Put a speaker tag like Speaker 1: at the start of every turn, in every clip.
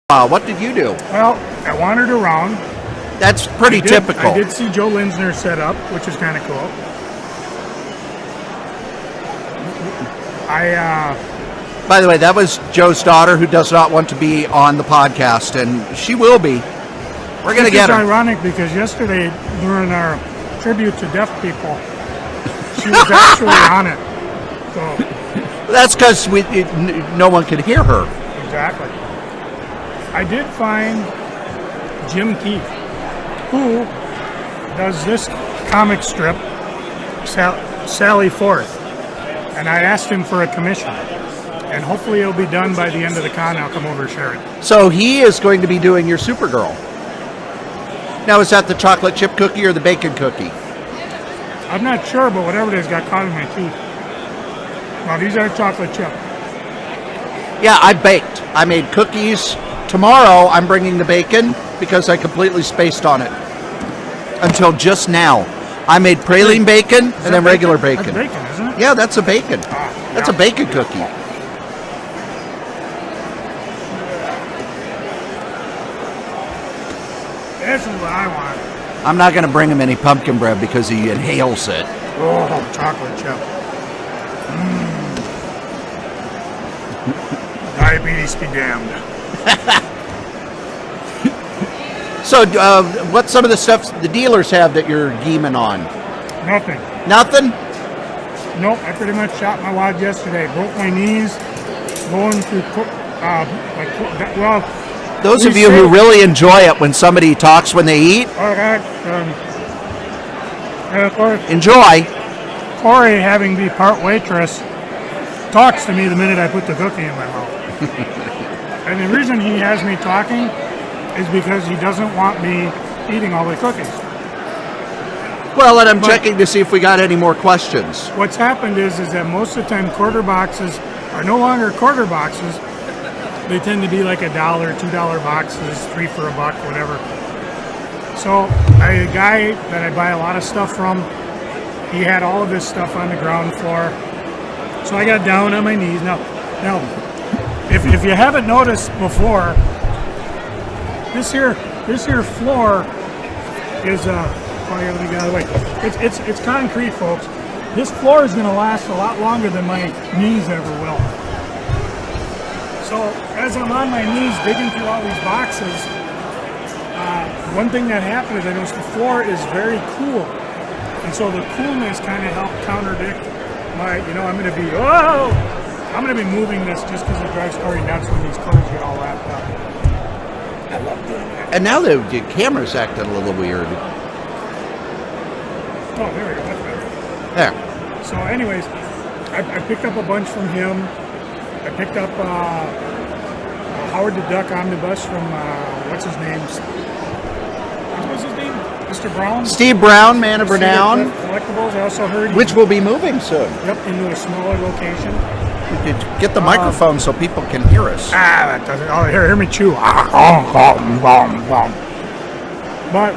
Speaker 1: What did you do?
Speaker 2: Well, I wandered around.
Speaker 1: That's pretty typical.
Speaker 2: I did see Joe Linsner set up, which is kind of cool.
Speaker 1: By the way, that was Joe's daughter who does not want to be on the podcast, and she will be. We're going to get her.
Speaker 2: It's ironic because yesterday, during our tribute to deaf people, she was actually on it. So
Speaker 1: that's because no one could hear her.
Speaker 2: Exactly. I did find Jim Keith, who does this comic strip, Sally Forth, and I asked him for a commission, and hopefully it'll be done by the end of the con. I'll come over and share it.
Speaker 1: So he is going to be doing your Supergirl. Now, is that the chocolate chip cookie or the bacon cookie?
Speaker 2: I'm not sure, but whatever it is got caught in my teeth. Now, these are chocolate chip.
Speaker 1: Yeah, I baked. I made cookies. Tomorrow, I'm bringing the bacon because I completely spaced on it. Until just now. I made praline bacon and then regular bacon.
Speaker 2: That's bacon, isn't it?
Speaker 1: Yeah, that's a bacon. That's a bacon cookie.
Speaker 2: This is what I want.
Speaker 1: I'm not going to bring him any pumpkin bread because he inhales it.
Speaker 2: Oh, chocolate chip. Diabetes be damned.
Speaker 1: So, what's some of the stuff the dealers have that you're geeming on?
Speaker 2: Nothing.
Speaker 1: Nothing?
Speaker 2: Nope, I pretty much shot my wad yesterday. Broke my knees going through,
Speaker 1: those of you who really enjoy it when somebody talks when they eat,
Speaker 2: and of course,
Speaker 1: enjoy.
Speaker 2: Cory, having be part waitress, talks to me the minute I put the cookie in my mouth. And the reason he has me talking is because he doesn't want me eating all the cookies.
Speaker 1: Well, and I'm checking to see if we got any more questions.
Speaker 2: What's happened is that most of the time quarter boxes are no longer quarter boxes. They tend to be like $1, $2 boxes, $3 for $1, whatever. So a guy that I buy a lot of stuff from, he had all of this stuff on the ground floor. So I got down on my knees. Now, if you haven't noticed before, this here floor is let me get out of the way. It's concrete, folks. This floor is going to last a lot longer than my knees ever will. So as I'm on my knees digging through all these boxes, one thing that happened is I noticed the floor is very cool, and so the coolness kind of helped contradict my. I'm going to be moving this just because it drives Cory nuts when these cars get all wrapped up. I love doing that.
Speaker 1: And now the camera's acting a little weird.
Speaker 2: Oh, there we go. That's better.
Speaker 1: There.
Speaker 2: So, anyways, I picked up a bunch from him. I picked up Howard the Duck omnibus from what's his name? What was his name? Mr. Brown.
Speaker 1: Steve Brown, Man of Renown.
Speaker 2: Collectibles. I also heard
Speaker 1: which will be moving soon.
Speaker 2: Yep, into a smaller location.
Speaker 1: We could get the microphone so people can hear us.
Speaker 2: That doesn't. Oh, hear me chew. But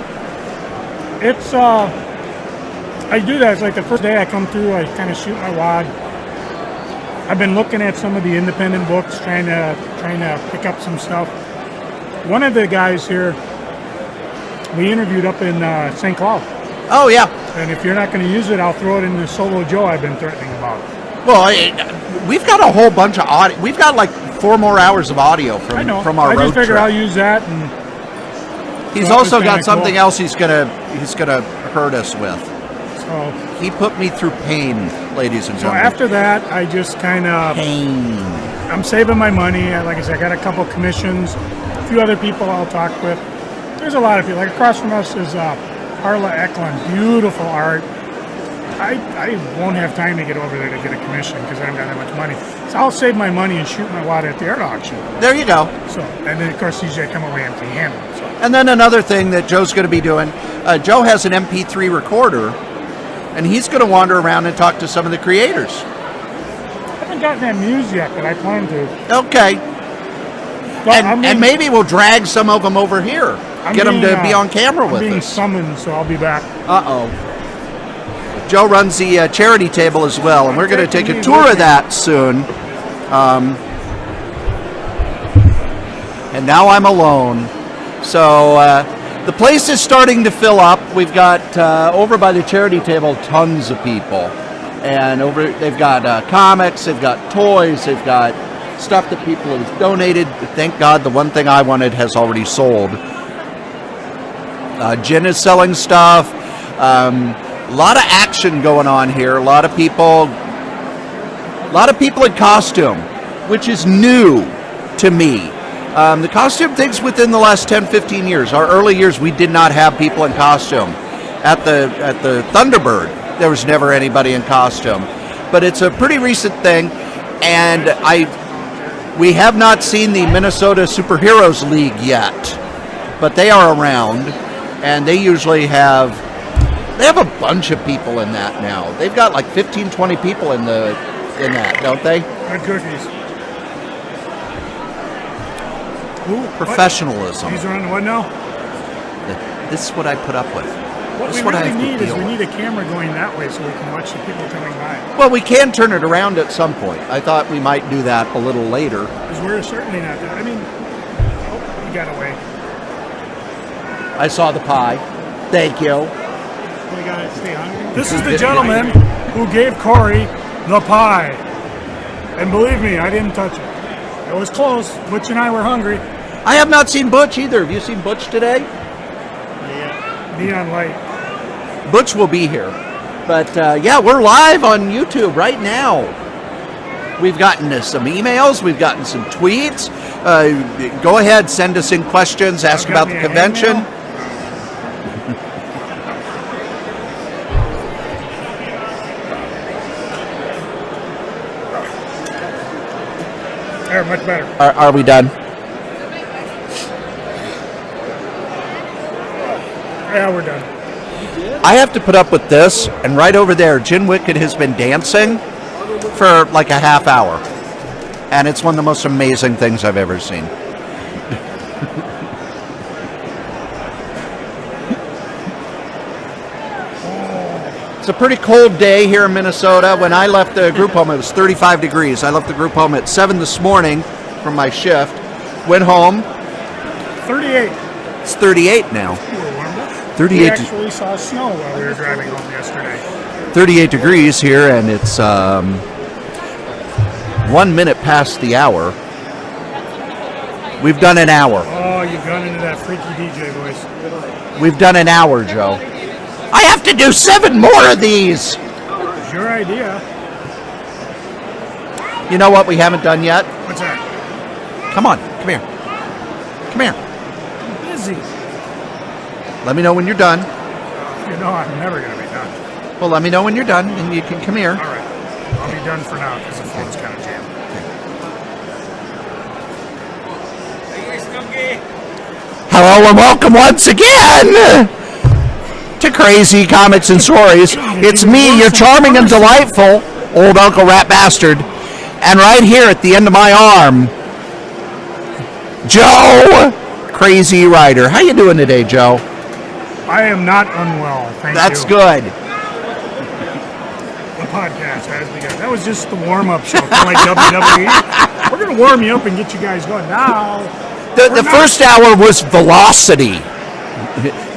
Speaker 2: it's I do that. It's like the first day I come through, I kind of shoot my wad. I've been looking at some of the independent books, trying to pick up some stuff. One of the guys here we interviewed up in St. Cloud.
Speaker 1: Oh yeah.
Speaker 2: And if you're not going to use it, I'll throw it in the Solo Joe I've been threatening about.
Speaker 1: Well, we've got a whole bunch of audio. We've got like 4 more hours of audio from our road trip.
Speaker 2: I just figure I'll use that. And
Speaker 1: he's also got something else he's gonna hurt us with.
Speaker 2: So
Speaker 1: he put me through pain, ladies and gentlemen.
Speaker 2: So after that, I just kind of
Speaker 1: pain.
Speaker 2: I'm saving my money. Like I said, I got a couple commissions, a few other people I'll talk with. There's a lot of people. Like across from us is Harla Eklund, beautiful art. I won't have time to get over there to get a commission because I haven't got that much money. So I'll save my money and shoot my wad at the art auction.
Speaker 1: There you go.
Speaker 2: So, and then of course CJ come away empty-handed. So.
Speaker 1: And then another thing that Joe's going to be doing, Joe has an MP3 recorder, and he's going to wander around and talk to some of the creators.
Speaker 2: I haven't gotten that news yet, but I plan to.
Speaker 1: Okay. And maybe we'll drag some of them over here. Get them to be on camera with us.
Speaker 2: I'm being summoned, so I'll be back.
Speaker 1: Uh-oh. Joe runs the charity table as well, and we're going to take a tour of that soon. and now I'm alone. So the place is starting to fill up. We've got over by the charity table tons of people, and they've got comics, they've got toys, they've got stuff that people have donated. Thank God the one thing I wanted has already sold. Jin is selling stuff. A lot of action going on here. A lot of people in costume, which is new to me. The costume thing's within the last 10-15 years. Our early years, we did not have people in costume. At the Thunderbird, there was never anybody in costume. But it's a pretty recent thing, and we have not seen the Minnesota Superheroes League yet, but they are around, and they usually have a bunch of people in that now. They've got like 15-20 people in that, don't they?
Speaker 2: Good cookies.
Speaker 1: Ooh, professionalism.
Speaker 2: These are on what now?
Speaker 1: This is what I put up with.
Speaker 2: What we really need is we need a camera going that way so we can watch the people coming by.
Speaker 1: Well, we can turn it around at some point. I thought we might do that a little later.
Speaker 2: Because we're certainly not there. I mean, oh, you got away.
Speaker 1: I saw the pie. Thank you.
Speaker 2: We gotta stay hungry. This is the gentleman who gave Cory the pie. And believe me, I didn't touch it. It was close. Butch and I were hungry.
Speaker 1: I have not seen Butch either. Have you seen Butch today?
Speaker 2: Yeah. Neon light.
Speaker 1: Butch will be here. But yeah, we're live on YouTube right now. We've gotten some emails. We've gotten some tweets. Go ahead, send us in questions. Ask about the convention.
Speaker 2: There, much better.
Speaker 1: Are we done?
Speaker 2: Yeah, we're done.
Speaker 1: I have to put up with this, and right over there, Jin Wicked has been dancing for like a half hour. And it's one of the most amazing things I've ever seen. It's a pretty cold day here in Minnesota. When I left the group home, it was 35 degrees. I left the group home at 7 this morning from my shift. Went home.
Speaker 2: 38.
Speaker 1: It's 38 now. 38.
Speaker 2: We actually saw snow while we were driving home yesterday.
Speaker 1: 38 degrees here, and it's 1 minute past the hour. We've done an hour.
Speaker 2: Oh, you've gone into that freaky DJ voice.
Speaker 1: We've done an hour, Joe. I have to do 7 more of these.
Speaker 2: It's your idea.
Speaker 1: You know what we haven't done yet?
Speaker 2: What's that?
Speaker 1: Come on, come here. Come here.
Speaker 2: I'm busy.
Speaker 1: Let me know when you're done.
Speaker 2: You know I'm never going to be done.
Speaker 1: Well, let me know when you're done, and you can come here.
Speaker 2: All right. I'll be done for now because the phone's kind of jammed.
Speaker 1: Hello and welcome once again to Crazy Comics and Stories. It's me, your charming and delightful old Uncle Rat Bastard. And right here at the end of my arm, Joe, Crazy Rider. How you doing today, Joe?
Speaker 2: I am not unwell, thank you.
Speaker 1: That's good.
Speaker 2: The podcast has begun. That was just the warm-up show, kind of like WWE. We're going to warm you up and get you guys going. Now,
Speaker 1: the first hour was velocity.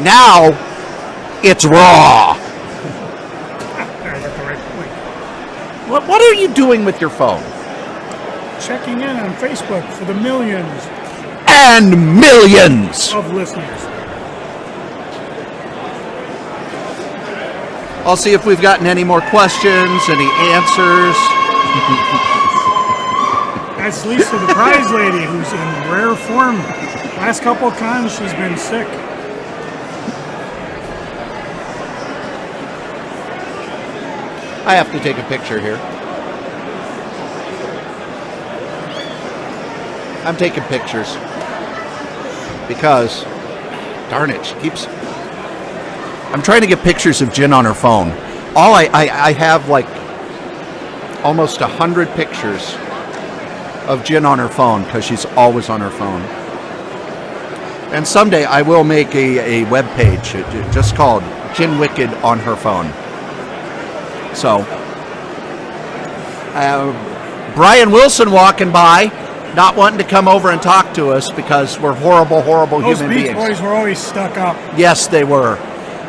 Speaker 1: Now, it's raw.
Speaker 2: I got the right point.
Speaker 1: What are you doing with your phone?
Speaker 2: Checking in on Facebook for the millions
Speaker 1: And millions.
Speaker 2: of listeners.
Speaker 1: I'll see if we've gotten any more questions, any answers.
Speaker 2: That's Lisa, the prize lady, who's in rare form. Last couple of cons, she's been sick.
Speaker 1: I have to take a picture here. I'm taking pictures because, darn it, she keeps... I'm trying to get pictures of Jin on her phone. I have like almost 100 pictures of Jin on her phone because she's always on her phone. And someday I will make a web page just called Jin Wicked on her phone. So, Brian Wilson walking by. not wanting to come over and talk to us because we're horrible, horrible
Speaker 2: Those
Speaker 1: human
Speaker 2: Beach
Speaker 1: beings.
Speaker 2: Boys were always stuck up.
Speaker 1: Yes, they were.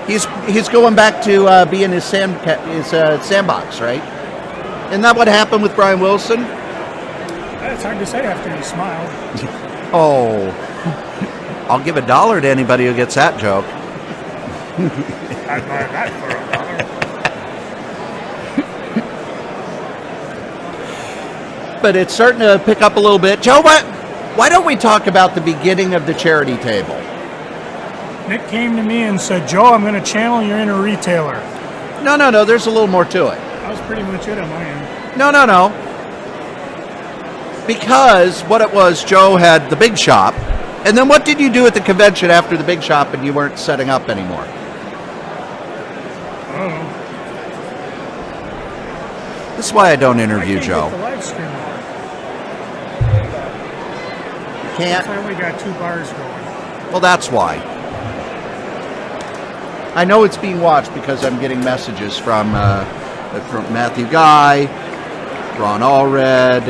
Speaker 1: He's going back to being his sandbox, right? Isn't that what happened with Brian Wilson?
Speaker 2: It's hard to say after you smiled.
Speaker 1: Oh, I'll give $1 to anybody who gets that joke.
Speaker 2: I'd buy that for $1.
Speaker 1: But it's starting to pick up a little bit. Joe, why don't we talk about the beginning of the charity table?
Speaker 2: Nick came to me and said, Joe, I'm going to channel your inner retailer.
Speaker 1: No. There's a little more to it.
Speaker 2: That was pretty much it on my end.
Speaker 1: No. Because what it was, Joe had the big shop. And then what did you do at the convention after the big shop and you weren't setting up anymore?
Speaker 2: Oh.
Speaker 1: This is why I don't interview Joe.
Speaker 2: Get the live stream on.
Speaker 1: Can't.
Speaker 2: I only got 2 bars going.
Speaker 1: Well, that's why. I know it's being watched because I'm getting messages from Matthew Guy, Ron Allred,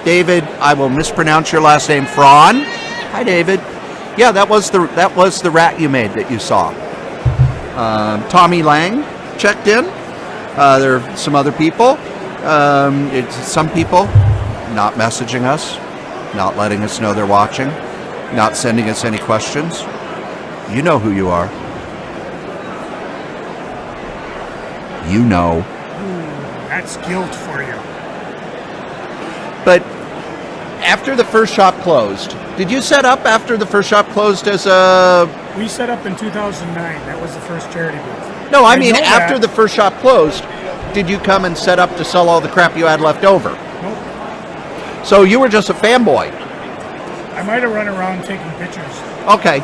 Speaker 1: David. I will mispronounce your last name, Fran. Hi, David. Yeah, that was the rat you made that you saw. Tommy Lang checked in. There are some other people. Some people not messaging us, not letting us know they're watching, not sending us any questions. You know who you are. You know.
Speaker 2: That's guilt for you.
Speaker 1: But after the first shop closed, did you set up after the first shop closed as a...
Speaker 2: We set up in 2009. That was the first charity booth.
Speaker 1: No, I mean after the first shop closed, did you come and set up to sell all the crap you had left over?
Speaker 2: Nope.
Speaker 1: So you were just a fanboy.
Speaker 2: I might have run around taking pictures.
Speaker 1: Okay.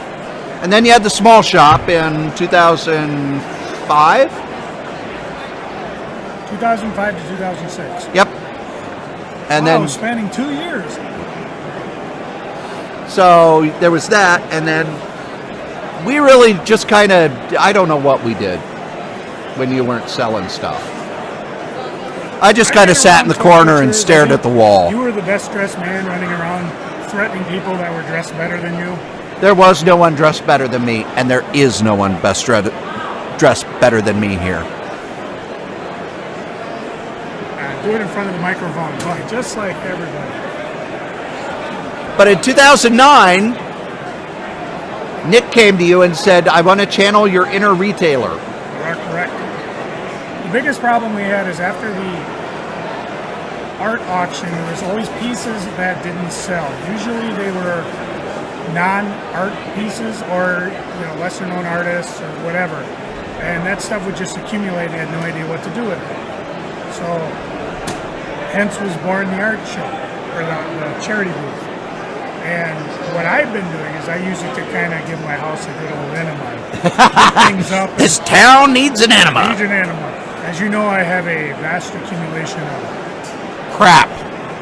Speaker 1: And then you had the small shop in 2005?
Speaker 2: 2005 to 2006.
Speaker 1: Yep. And
Speaker 2: wow,
Speaker 1: then
Speaker 2: spanning 2 years.
Speaker 1: So there was that, and then we really just kind of, I don't know what we did when you weren't selling stuff. I just kind of sat in the corner and stared at the wall.
Speaker 2: You were the best dressed man running around threatening people that were dressed better than you.
Speaker 1: There was no one dressed better than me, and there is no one dressed better than me here.
Speaker 2: Do it in front of the microphone, boy, just like everybody.
Speaker 1: But in 2009, Nick came to you and said, I want to channel your inner retailer.
Speaker 2: You are correct. The biggest problem we had is after the art auction, there was always pieces that didn't sell. Usually they were non-art pieces or lesser known artists or whatever. And that stuff would just accumulate and I had no idea what to do with it. So hence was born the art show, or the charity booth. And what I've been doing is I use it to kind of give my house a good old enema. Things up.
Speaker 1: This town needs an enema.
Speaker 2: Needs an enema. As you know, I have a vast accumulation of
Speaker 1: crap.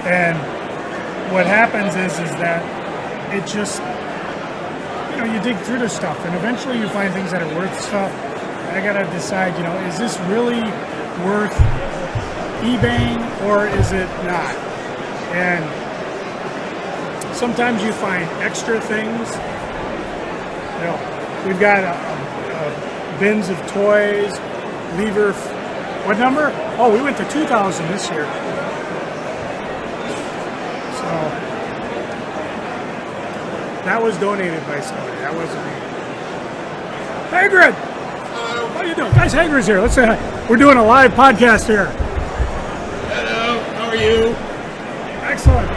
Speaker 2: And what happens is that it just, you dig through the stuff, and eventually you find things that are worth stuff. I gotta decide, is this really worth eBaying or is it not? And sometimes you find extra things. We've got bins of toys, lever. What number? Oh, we went to 2,000 this year. So that was donated by somebody. That wasn't me. Hagrid! How you doing? Guys, Hagrid's here. Let's say hi. We're doing a live podcast here.
Speaker 3: Hello, how are you?
Speaker 2: Excellent.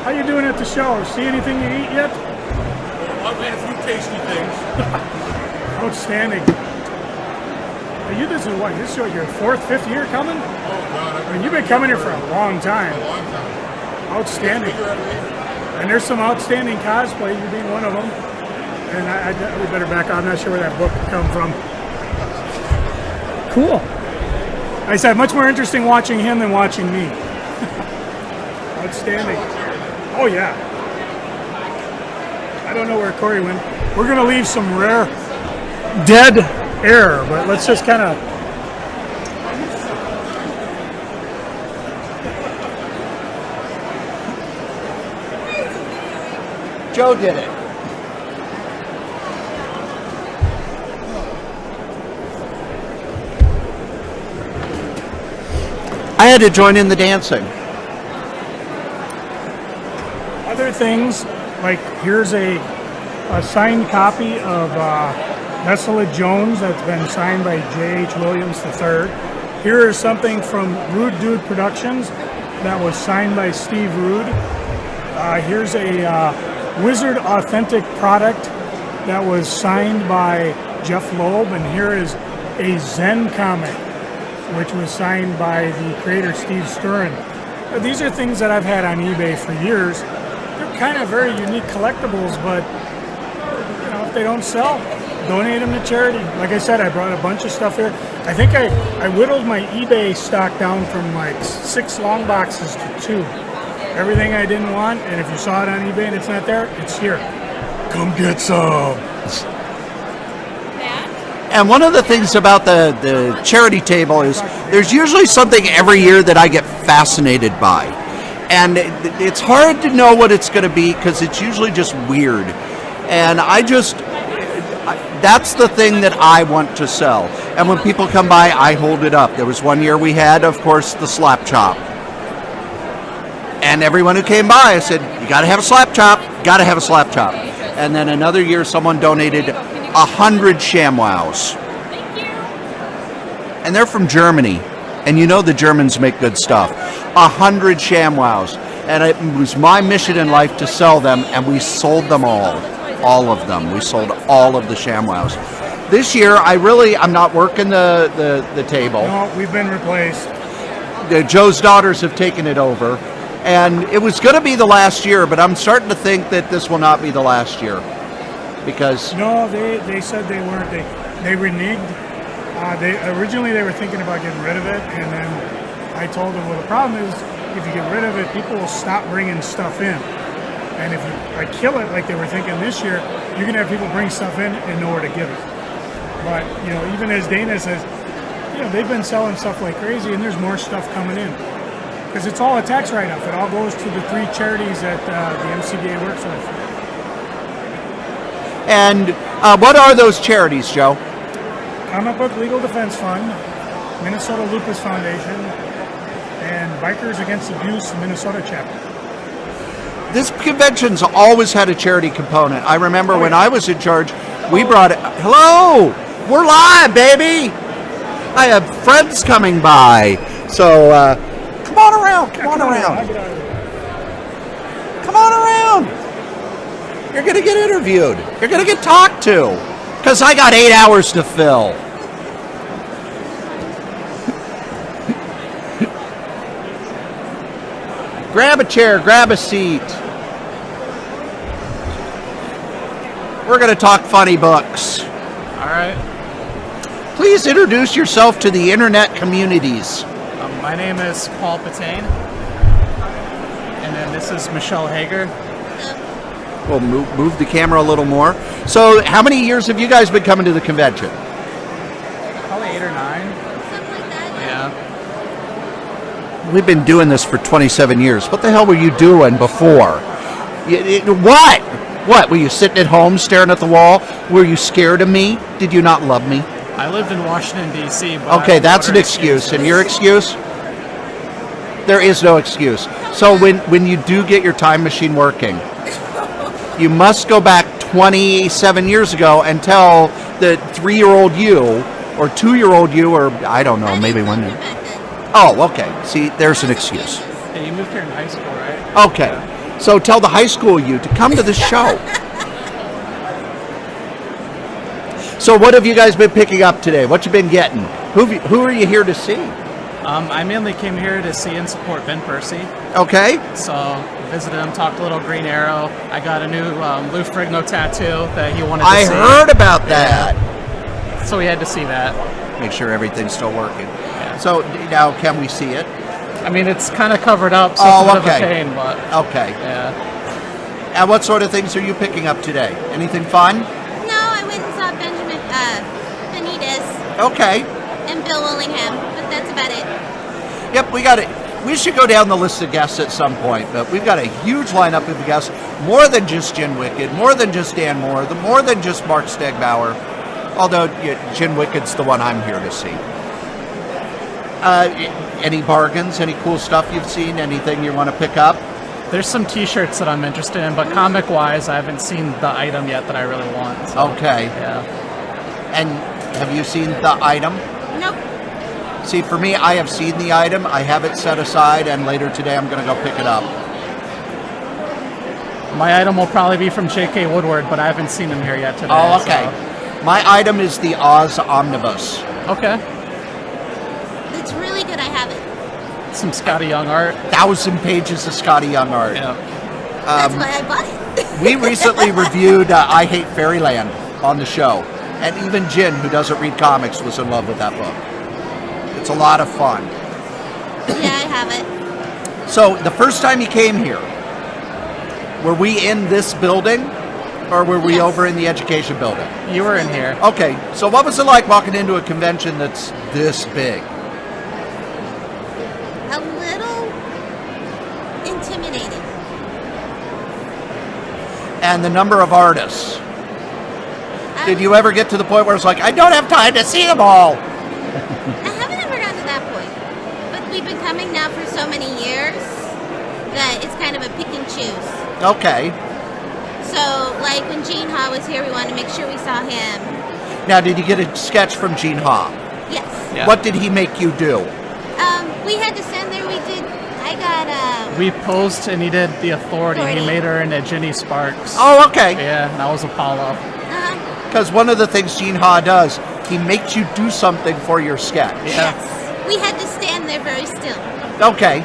Speaker 2: How you doing at the show? See anything you eat yet?
Speaker 3: I've had a few tasty things.
Speaker 2: Outstanding. This is what? This is your 4th, 5th year coming?
Speaker 3: Oh God!
Speaker 2: You've been coming here for a long time.
Speaker 3: A long time.
Speaker 2: Outstanding. And there's some outstanding cosplay. You being one of them. And we better back on. I'm not sure where that book come from. Cool. I said much more interesting watching him than watching me. Outstanding. Oh yeah. I don't know where Cory went. We're gonna leave some rare dead air, but let's just kind of.
Speaker 1: Joe did it. I had to join in the dancing.
Speaker 2: Other things, like here's a signed copy of Ursula Jones that's been signed by J.H. Williams III. Here is something from Rude Dude Productions that was signed by Steve Rude. Here's a Wizard Authentic product that was signed by Jeff Loeb, and here is a Zen comic, which was signed by the creator Steve Stern. These are things that I've had on eBay for years. They're kind of very unique collectibles, but you know, if they don't sell, donate them to charity. Like I said, I brought a bunch of stuff here. I think I whittled my eBay stock down from like 6 long boxes to 2. Everything I didn't want, and if you saw it on eBay and it's not there, it's here. Come get some.
Speaker 1: And one of the things about the charity table is there's usually something every year that I get fascinated by. And it's hard to know what it's going to be because it's usually just weird. And that's the thing that I want to sell. And when people come by, I hold it up. There was one year we had, of course, the slap chop. And everyone who came by, I said, you got to have a slap chop, got to have a slap chop. And then another year, someone donated 100 ShamWows. And they're from Germany. And you know the Germans make good stuff. 100 ShamWows. And it was my mission in life to sell them, and we sold them all. All of them. We sold all of the ShamWows. This year, I'm not working the table.
Speaker 2: No, we've been replaced.
Speaker 1: Joe's daughters have taken it over. And it was going to be the last year, but I'm starting to think that this will not be the last year. Because...
Speaker 2: No, they said they weren't. They reneged. Originally they were thinking about getting rid of it, and then I told them, well, the problem is if you get rid of it, people will stop bringing stuff in. And if I kill it like they were thinking this year, you're going to have people bring stuff in and nowhere to give it. But, you know, even as Dana says, you know, they've been selling stuff like crazy, and there's more stuff coming in. Because it's all a tax write-off. It all goes to the 3 charities that the MCBA works with.
Speaker 1: And what are those charities, Joe?
Speaker 2: Comic Book Legal Defense Fund, Minnesota Lupus Foundation, and Bikers Against Abuse Minnesota chapter.
Speaker 1: This convention's always had a charity component. I remember when I was in charge, we brought it. Hello! We're live, baby! I have friends coming by. So, come on around. Come on around. Come on around. You're going to get interviewed. You're going to get talked to. Because I got 8 hours to fill. Grab a chair, grab a seat. We're going to talk funny books.
Speaker 4: All right.
Speaker 1: Please introduce yourself to the internet communities.
Speaker 4: My name is Paul Patane. And then this is Michelle Hager.
Speaker 1: We'll move the camera a little more. So how many years have you guys been coming to the convention?
Speaker 4: Probably 8 or 9.
Speaker 5: Something like that.
Speaker 4: Yeah.
Speaker 1: We've been doing this for 27 years. What the hell were you doing before? What? What? Were you sitting at home staring at the wall? Were you scared of me? Did you not love me?
Speaker 4: I lived in Washington, D.C. But
Speaker 1: Okay, that's an excuse. And your excuse? There is no excuse. So when you do get your time machine working, you must go back 27 years ago and tell the 3-year-old you, or 2-year-old you, or I don't know, maybe one. Oh, okay. See, there's an excuse.
Speaker 4: Yeah, you moved here in high school, right?
Speaker 1: Okay. So tell the high school you to come to the show. So what have you guys been picking up today? What you been getting? Who are you here to see?
Speaker 4: I mainly came here to see and support Ben Percy.
Speaker 1: Okay.
Speaker 4: So visited him, talked a little Green Arrow. I got a new Lou Ferrigno tattoo that he wanted to see.
Speaker 1: I heard about that.
Speaker 4: Yeah. So we had to see that.
Speaker 1: Make sure everything's still working.
Speaker 4: Yeah.
Speaker 1: So now can we see it?
Speaker 4: I mean, it's kind of covered up, so
Speaker 1: Oh,
Speaker 4: it's a bit
Speaker 1: okay.
Speaker 4: of a pain, but
Speaker 1: Okay.
Speaker 4: yeah.
Speaker 1: And what sort of things are you picking up today? Anything fun?
Speaker 5: No, I went and saw Benjamin Benitez
Speaker 1: Okay.
Speaker 5: and Bill Willingham, but that's about it.
Speaker 1: Yep, we should go down the list of guests at some point, but we've got a huge lineup of guests. more than just Jin Wicked, more than just Dan Moore, more than just Mark Stegbauer, although Jin Wicked's the one I'm here to see. Any bargains, any cool stuff you've seen, anything you want to pick up?
Speaker 4: There's some t-shirts that I'm interested in, but comic-wise, I haven't seen the item yet that I really want. So,
Speaker 1: Okay.
Speaker 4: Yeah.
Speaker 1: And have you seen the item?
Speaker 5: Nope.
Speaker 1: See, for me, I have seen the item. I have it set aside, and later today I'm going to go pick it up.
Speaker 4: My item will probably be from J.K. Woodward, but I haven't seen him here yet today.
Speaker 1: Oh, okay. My item is the Oz Omnibus.
Speaker 4: So. Okay.
Speaker 5: It's really good. I have it.
Speaker 4: Some Scotty Young art.
Speaker 1: 1,000 pages of Scotty Young art.
Speaker 4: Yeah.
Speaker 5: That's why I bought it.
Speaker 1: We recently reviewed I Hate Fairyland on the show, and even Jin, who doesn't read comics, was in love with that book. It's a lot of fun.
Speaker 5: Yeah, I have it.
Speaker 1: So, the first time you came here, were we in this building, or were we
Speaker 5: Yes.
Speaker 1: over in the education building?
Speaker 4: You were in here.
Speaker 1: Okay, so what was it like walking into a convention that's this big?
Speaker 5: A little intimidating.
Speaker 1: And the number of artists. Did you ever get to the point where it's like, I don't have time to see them all?
Speaker 5: I haven't ever gotten to that point. But we've been coming now for so many years that it's kind of a pick and choose.
Speaker 1: Okay.
Speaker 5: So, like when Gene Ha was here, we wanted to make sure we saw him.
Speaker 1: Now, did you get a sketch from Gene Ha?
Speaker 5: Yes.
Speaker 4: Yeah.
Speaker 1: What did he make you do?
Speaker 5: We had to stand there. I got
Speaker 4: We posed and he did the Authority. He
Speaker 5: Authority.
Speaker 4: made her into Ginny Sparks.
Speaker 1: Oh, okay.
Speaker 4: Yeah, and that was Apollo.
Speaker 1: Because one of the things Gene Ha does, he makes you do something for your sketch.
Speaker 4: Yeah.
Speaker 5: Yes. We had to stand there very still.
Speaker 1: Okay.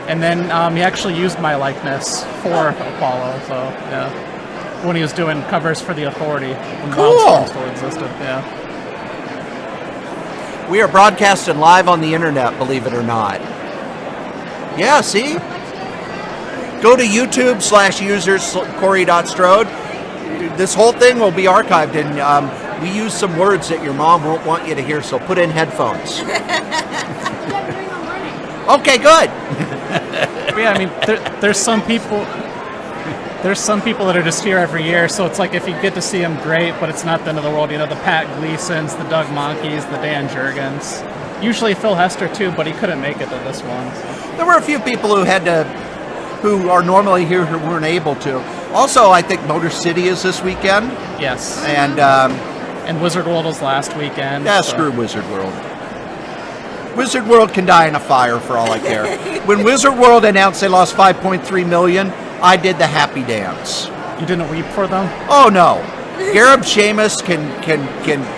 Speaker 4: And then he actually used my likeness for Apollo, so yeah. When he was doing covers for the Authority, when
Speaker 1: Cool.
Speaker 4: Wildstorm still existed, yeah.
Speaker 1: We are broadcasting live on the internet, believe it or not. Yeah, see? Go to YouTube/users/Cory.strode. This whole thing will be archived, and we use some words that your mom won't want you to hear, so put in headphones. Okay, good.
Speaker 4: But yeah, I mean, there's some people that are just here every year, so it's like if you get to see them, great, but it's not the end of the world. You know, the Pat Gleasons, the Doug Monkeys, the Dan Jurgens. Usually Phil Hester too, but he couldn't make it to this one. So.
Speaker 1: There were a few people who are normally here who weren't able to. Also, I think Motor City is this weekend.
Speaker 4: Yes.
Speaker 1: And
Speaker 4: Wizard World was last weekend.
Speaker 1: yeah,
Speaker 4: so.
Speaker 1: screw Wizard World. Wizard World can die in a fire for all I care. When Wizard World announced they lost $5.3 million, I did the happy dance.
Speaker 4: You didn't weep for them?
Speaker 1: Oh no, Gareb Shamus can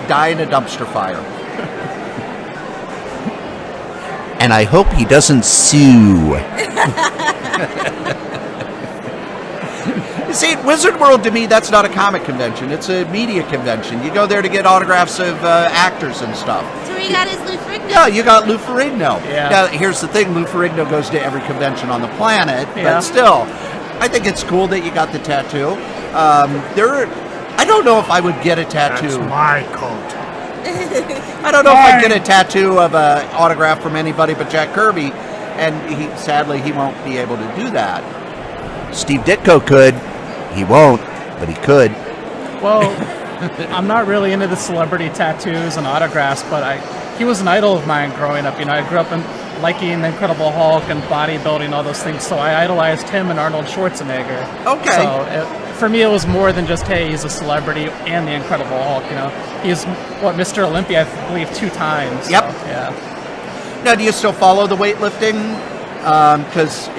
Speaker 1: die in a dumpster fire. And I hope he doesn't sue. You see, Wizard World to me, that's not a comic convention. It's a media convention. You go there to get autographs of actors and stuff.
Speaker 5: So he got his Lou Ferrigno.
Speaker 1: Yeah, you got Lou Ferrigno.
Speaker 4: Yeah.
Speaker 1: Now, here's the thing. Lou Ferrigno goes to every convention on the planet,
Speaker 4: Yeah.
Speaker 1: but still, I think it's cool that you got the tattoo. I don't know if I would get a tattoo.
Speaker 2: That's my coat.
Speaker 1: I don't know if I'd get a tattoo of an autograph from anybody but Jack Kirby, and sadly he won't be able to do that. Steve Ditko could. He won't, but he could.
Speaker 4: Well, I'm not really into the celebrity tattoos and autographs, but he was an idol of mine growing up. You know, I grew up liking the Incredible Hulk and bodybuilding, all those things, so I idolized him and Arnold Schwarzenegger.
Speaker 1: Okay.
Speaker 4: So for me, it was more than just, hey, he's a celebrity and the Incredible Hulk. You know, he's Mr. Olympia, I believe, 2 times.
Speaker 1: Yep.
Speaker 4: So, yeah.
Speaker 1: Now, do you still follow the weightlifting? Because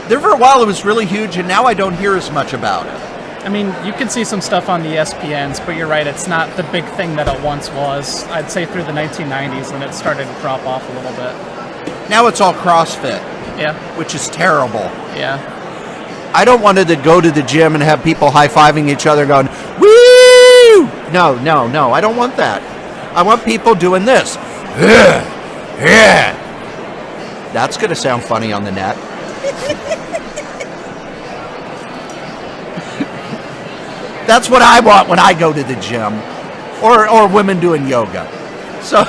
Speaker 1: there for a while it was really huge, and now I don't hear as much about it.
Speaker 4: I mean, you can see some stuff on the ESPNs, but you're right, it's not the big thing that it once was. I'd say through the 1990s, and it started to drop off a little bit.
Speaker 1: Now it's all CrossFit,
Speaker 4: Yeah,
Speaker 1: which is terrible.
Speaker 4: yeah.
Speaker 1: I don't want to go to the gym and have people high-fiving each other going, woo! No, I don't want that. I want people doing this. Yeah. That's going to sound funny on the net. That's what I want when I go to the gym. Or women doing yoga. So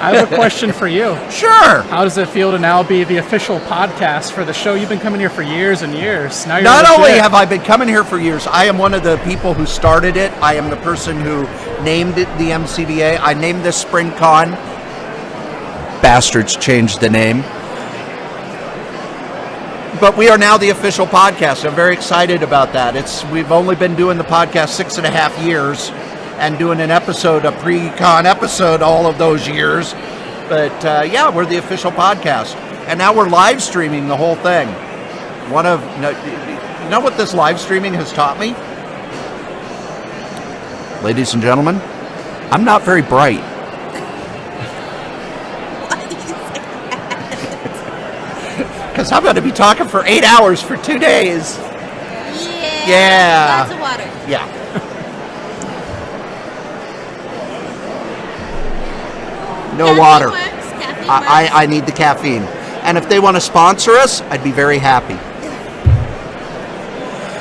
Speaker 4: I have a question for you.
Speaker 1: Sure.
Speaker 4: How does it feel to now be the official podcast for the show? You've been coming here for years and years. Now you're
Speaker 1: Not
Speaker 4: legit.
Speaker 1: only have I been coming here for years, I am one of the people who started it. I am the person who named it the MCDA. I named this SpringCon. Bastards changed the name. But we are now the official podcast. I'm very excited about that. We've only been doing the podcast 6.5 years and doing a pre-con episode all of those years. But yeah, we're the official podcast. And now we're live streaming the whole thing. You know what this live streaming has taught me? Ladies and gentlemen, I'm not very bright. Because I'm going to be talking for 8 hours for 2 days. Yeah.
Speaker 5: Lots of water.
Speaker 1: Yeah. No
Speaker 5: Caffeine
Speaker 1: water.
Speaker 5: works. Caffeine
Speaker 1: I need the caffeine. And if they want to sponsor us, I'd be very happy.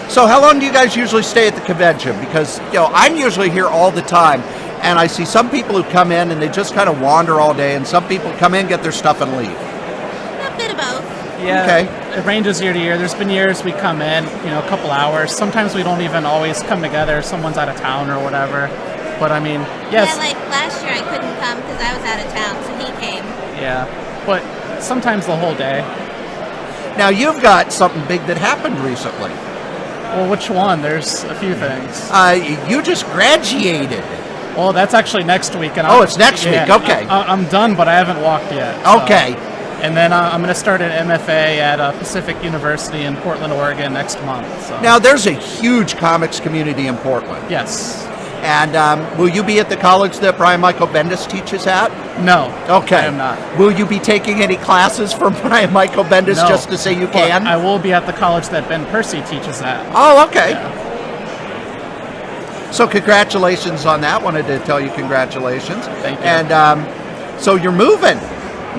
Speaker 1: So how long do you guys usually stay at the convention? Because, I'm usually here all the time. And I see some people who come in and they just kind of wander all day. And some people come in, get their stuff, and leave.
Speaker 5: A bit of both.
Speaker 4: Yeah,
Speaker 1: Okay.
Speaker 4: It ranges year to year. There's been years we come in, a couple hours. Sometimes we don't even always come together. Someone's out of town or whatever. But I mean, yes.
Speaker 5: Yeah, like last year I couldn't come because I was out of town, so he came.
Speaker 4: Yeah, but sometimes the whole day.
Speaker 1: Now, you've got something big that happened recently.
Speaker 4: Well, which one? There's a few things.
Speaker 1: You just graduated.
Speaker 4: Well, that's actually next week. And
Speaker 1: Oh, it's next week. Okay.
Speaker 4: I'm done, but I haven't walked yet. So.
Speaker 1: Okay.
Speaker 4: And then I'm going to start an MFA at Pacific University in Portland, Oregon next month. So.
Speaker 1: Now, there's a huge comics community in Portland.
Speaker 4: Yes.
Speaker 1: And will you be at the college that Brian Michael Bendis teaches at?
Speaker 4: No.
Speaker 1: Okay.
Speaker 4: I am not.
Speaker 1: Will you be taking any classes from Brian Michael Bendis
Speaker 4: No.
Speaker 1: just to say you
Speaker 4: But
Speaker 1: can?
Speaker 4: I will be at the college that Ben Percy teaches at.
Speaker 1: Oh, okay.
Speaker 4: Yeah.
Speaker 1: So congratulations on that. Wanted to tell you congratulations.
Speaker 4: Thank you.
Speaker 1: And so you're moving.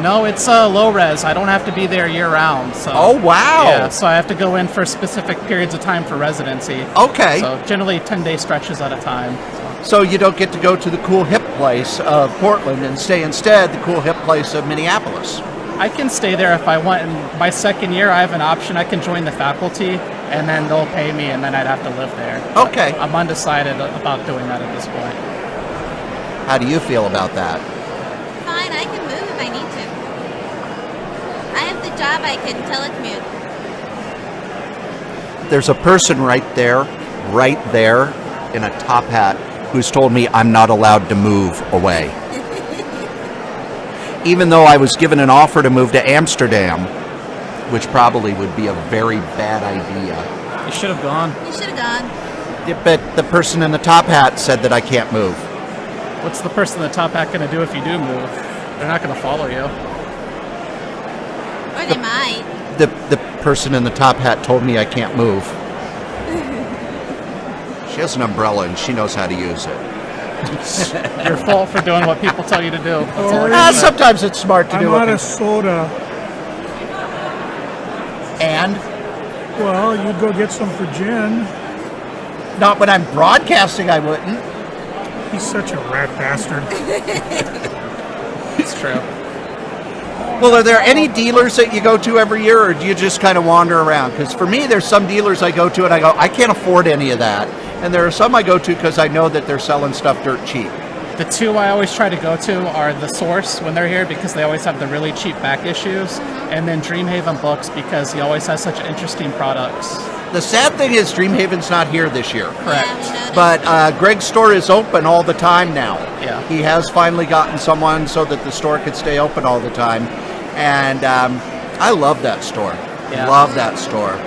Speaker 4: No, it's low res. I don't have to be there year round. So.
Speaker 1: Oh, wow.
Speaker 4: Yeah, so I have to go in for specific periods of time for residency.
Speaker 1: Okay.
Speaker 4: So generally 10-day stretches at a time.
Speaker 1: So you don't get to go to the cool hip place of Portland and stay instead the cool hip place of Minneapolis.
Speaker 4: I can stay there if I want. And my second year, I have an option. I can join the faculty, and then they'll pay me, and then I'd have to live there. But
Speaker 1: Okay.
Speaker 4: I'm undecided about doing that at this point.
Speaker 1: How do you feel about that?
Speaker 5: Fine, I can move if I need to. I have the job, I can telecommute.
Speaker 1: There's a person right there in a top hat who's told me I'm not allowed to move away. Even though I was given an offer to move to Amsterdam, which probably would be a very bad idea.
Speaker 4: You should have gone.
Speaker 5: You should have gone.
Speaker 1: Yeah, but the person in the top hat said that I can't move.
Speaker 4: What's the person in the top hat going to do if you do move? They're not going to follow you.
Speaker 5: Or they might.
Speaker 1: The person in the top hat told me I can't move. She has an umbrella and she knows how to use it.
Speaker 4: Your fault for doing what people tell you to do. That's all I can say.
Speaker 1: Sometimes it's smart to
Speaker 2: I'm
Speaker 1: do
Speaker 2: out
Speaker 1: it.
Speaker 2: of soda.
Speaker 1: And
Speaker 2: Well, you'd go get some for Jen.
Speaker 1: not when I'm broadcasting, I wouldn't.
Speaker 2: He's such a rat bastard.
Speaker 4: It's true.
Speaker 1: Well, are there any dealers that you go to every year, or do you just kind of wander around? Because for me, there's some dealers I go to and I go, I can't afford any of that. And there are some I go to because I know that they're selling stuff dirt cheap.
Speaker 4: The two I always try to go to are The Source when they're here because they always have the really cheap back issues, and then Dreamhaven Books because he always has such interesting products.
Speaker 1: The sad thing is Dreamhaven's not here this year.
Speaker 4: Correct.
Speaker 5: Yeah, we noticed.
Speaker 1: But Greg's store is open all the time now.
Speaker 4: Yeah.
Speaker 1: He has finally gotten someone so that the store could stay open all the time. And I love that store.
Speaker 4: Yeah.
Speaker 1: Love that store.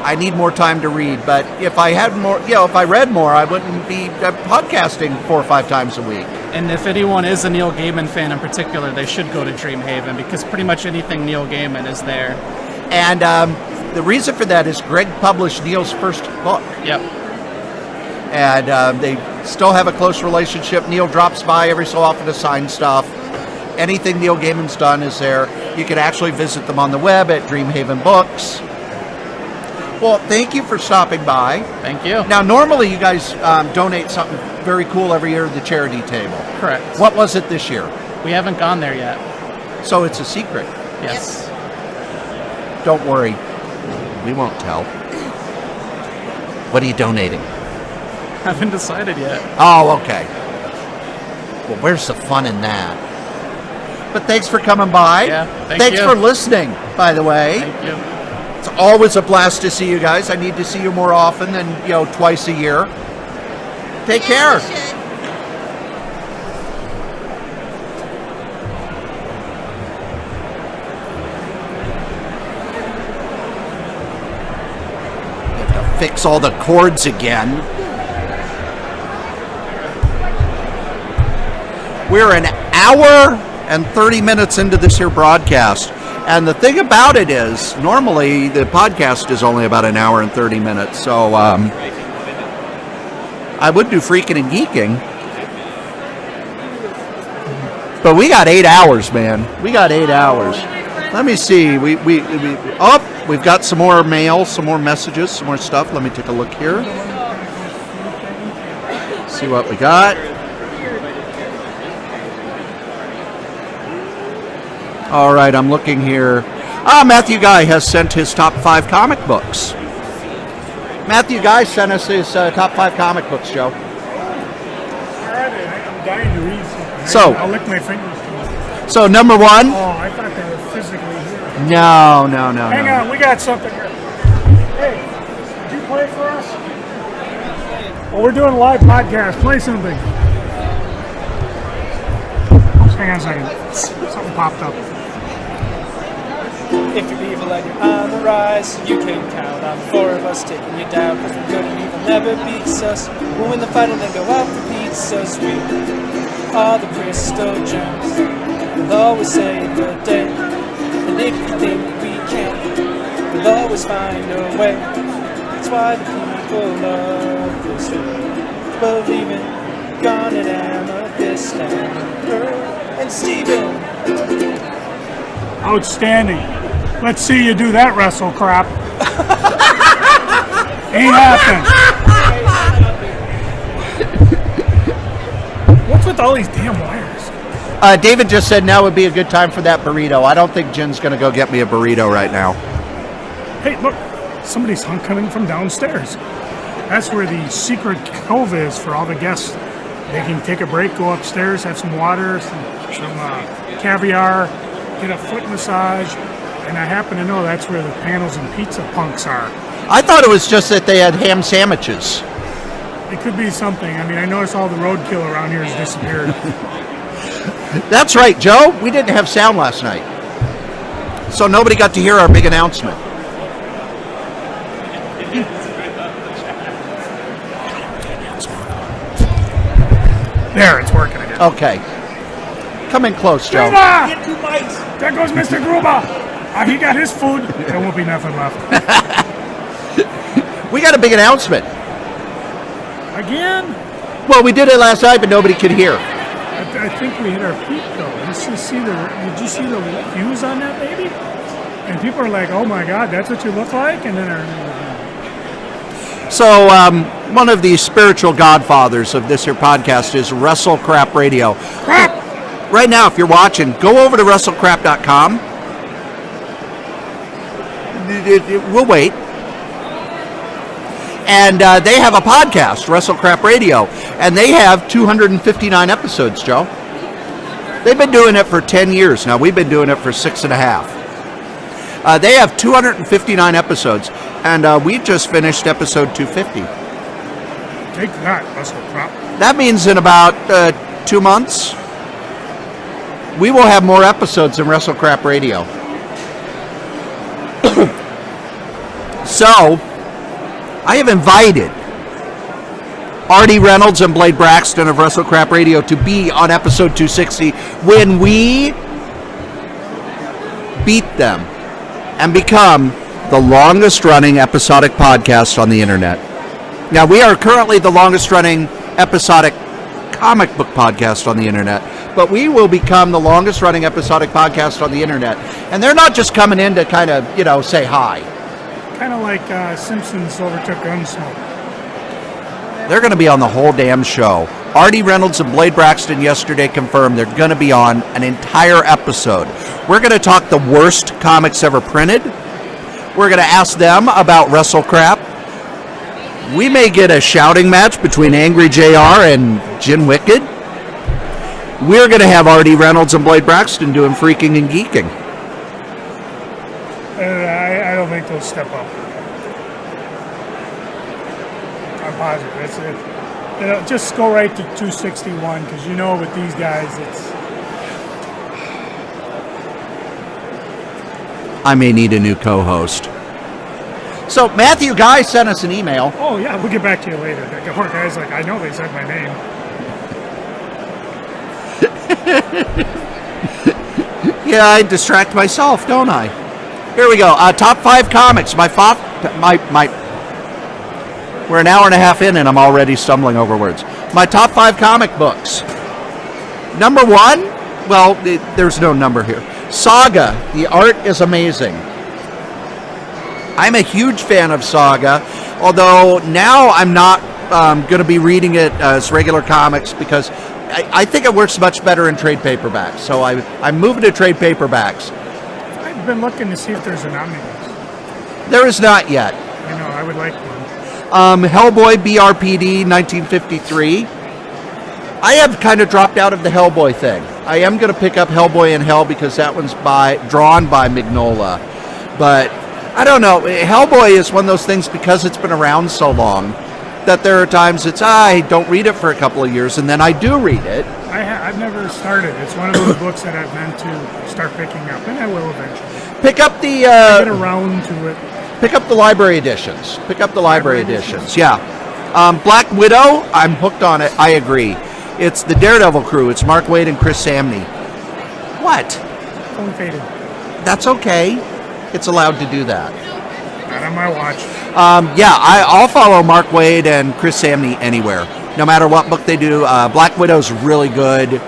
Speaker 1: I need more time to read, but if I had more, if I read more, I wouldn't be podcasting 4 or 5 times a week.
Speaker 4: And if anyone is a Neil Gaiman fan in particular, they should go to Dreamhaven because pretty much anything Neil Gaiman is there.
Speaker 1: And the reason for that is Greg published Neil's first book.
Speaker 4: Yep.
Speaker 1: And they still have a close relationship. Neil drops by every so often to sign stuff. Anything Neil Gaiman's done is there. You can actually visit them on the web at Dreamhaven Books. Well, thank you for stopping by.
Speaker 4: Thank you.
Speaker 1: Now, normally you guys donate something very cool every year to the charity table.
Speaker 4: Correct.
Speaker 1: What was it this year?
Speaker 4: We haven't gone there yet.
Speaker 1: So it's a secret.
Speaker 4: Yes.
Speaker 1: Don't worry. We won't tell. What are you donating?
Speaker 4: Haven't decided yet.
Speaker 1: Oh, okay. Well, where's the fun in that? But thanks for coming by.
Speaker 4: Yeah,
Speaker 1: thanks for listening, by the way.
Speaker 4: Thank you.
Speaker 1: It's always a blast to see you guys. I need to see you more often than, twice a year. Take care.
Speaker 5: We should.
Speaker 1: Fix all the cords again. We're an hour and 30 minutes into this here broadcast. And the thing about it is, normally the podcast is only about an hour and 30 minutes. So I would do freaking and geeking. But we got 8 hours, man. We got 8 hours. Let me see. We've got some more mail, some more messages, some more stuff. Let me take a look here. See what we got. All right, I'm looking here. Matthew Guy has sent his top 5 comic books. Matthew Guy sent us his top 5 comic books, Joe.
Speaker 2: All right, I'm dying to read something.
Speaker 1: So-
Speaker 2: I'll lick my fingers.
Speaker 1: So number 1.
Speaker 2: Oh, I thought they were physically here.
Speaker 1: No.
Speaker 2: Hang on, we got something here. Hey, did you play for us? Well, we're doing a live podcast. Play something. Hang on a second. Something popped up.
Speaker 6: If you're evil and you're on the rise, you can count on 4 of us taking you down. Cause the good and evil never beats us. We'll win the fight and then go out for pizzas. We are the crystal gems. We'll always save the day. And if you think we can, we'll always find a way. That's why the people love this show. Believe in God and Amethyst and her and Steven.
Speaker 2: Outstanding. Let's see you do that wrestle crap. Ain't happening. What's with all these damn wires?
Speaker 1: David just said now would be a good time for that burrito. I don't think Jin's going to go get me a burrito right now.
Speaker 2: Hey, look. Somebody's coming from downstairs. That's where the secret cove is for all the guests. They can take a break, go upstairs, have some water, some caviar, get a foot massage, and I happen to know that's where the panels and pizza punks are.
Speaker 1: I thought it was just that they had ham sandwiches.
Speaker 2: It could be something. I mean, I noticed all the roadkill around here has disappeared.
Speaker 1: That's right, Joe. We didn't have sound last night. So nobody got to hear our big announcement.
Speaker 2: There, it's working again.
Speaker 1: Okay. Come in close, Joe.
Speaker 2: Gruba! There goes Mr. Gruba. He got his food. There won't be nothing left.
Speaker 1: We got a big announcement.
Speaker 2: Again?
Speaker 1: Well, we did it last night, but nobody could hear.
Speaker 2: I think we hit our peak, though. Did you see the views on that, baby? And people are like, oh my God, that's what you look like? And then
Speaker 1: So, one of the spiritual godfathers of this here podcast is Wrestle Crap Radio.
Speaker 2: crap!
Speaker 1: Right now, if you're watching, go over to WrestleCrap.com. We'll wait. And they have a podcast, Wrestle Crap Radio, and they have 259 episodes, Joe. They've been doing it for 10 years now. We've been doing it for 6.5. They have 259 episodes, and we just finished episode 250.
Speaker 2: Take that, Russell Crop.
Speaker 1: That means in about 2 months, we will have more episodes than Wrestle Crap Radio. So, I have invited Artie Reynolds and Blade Braxton of Wrestle Crap Radio to be on episode 260 when we beat them and become the longest running episodic podcast on the internet. Now, we are currently the longest running episodic comic book podcast on the internet, but we will become the longest running episodic podcast on the internet. And they're not just coming in to kind of, say hi.
Speaker 2: Kind of like Simpsons overtook Gunsmoke.
Speaker 1: They're going to be on the whole damn show. Artie Reynolds and Blade Braxton yesterday confirmed they're going to be on an entire episode. We're going to talk the worst comics ever printed. We're going to ask them about WrestleCrap. We may get a shouting match between Angry JR and Jin Wicked. We're going to have Artie Reynolds and Blade Braxton doing freaking and geeking.
Speaker 2: I don't think they'll step up. I'm positive. That's it. Just go right to 261 because you know with these guys it's.
Speaker 1: I may need a new co-host. So Matthew Guy sent us an email.
Speaker 2: Oh yeah, we'll get back to you later. The poor guy's like, I know they said my name.
Speaker 1: Yeah, I distract myself, don't I? Here we go. Top 5 comics. We're an hour and a half in, and I'm already stumbling over words. My top 5 comic books. Number 1. Well, there's no number here. Saga. The art is amazing. I'm a huge fan of Saga, although now I'm not going to be reading it as regular comics because I think it works much better in trade paperbacks. So I'm moving to trade paperbacks.
Speaker 2: I've been looking to see if there's an omnibus.
Speaker 1: There is not yet.
Speaker 2: I know, I would like one.
Speaker 1: Hellboy BRPD 1953. I have kind of dropped out of the Hellboy thing. I am going to pick up Hellboy in Hell because that one's drawn by Mignola. But I don't know. Hellboy is one of those things because it's been around so long that there are times I don't read it for a couple of years and then I do read it.
Speaker 2: I've never started. It's one of those books that I've meant to start picking up, and I will eventually.
Speaker 1: Pick up the
Speaker 2: get around to it.
Speaker 1: Pick up the library editions. Yeah. Black Widow, I'm hooked on it. I agree. It's the Daredevil crew. It's Mark Waid and Chris Samney. What?
Speaker 2: Phone faded.
Speaker 1: That's okay. It's allowed to do that.
Speaker 2: Not on my watch.
Speaker 1: I'll follow Mark Waid and Chris Samney anywhere. No matter what book they do. Black Widow's really good.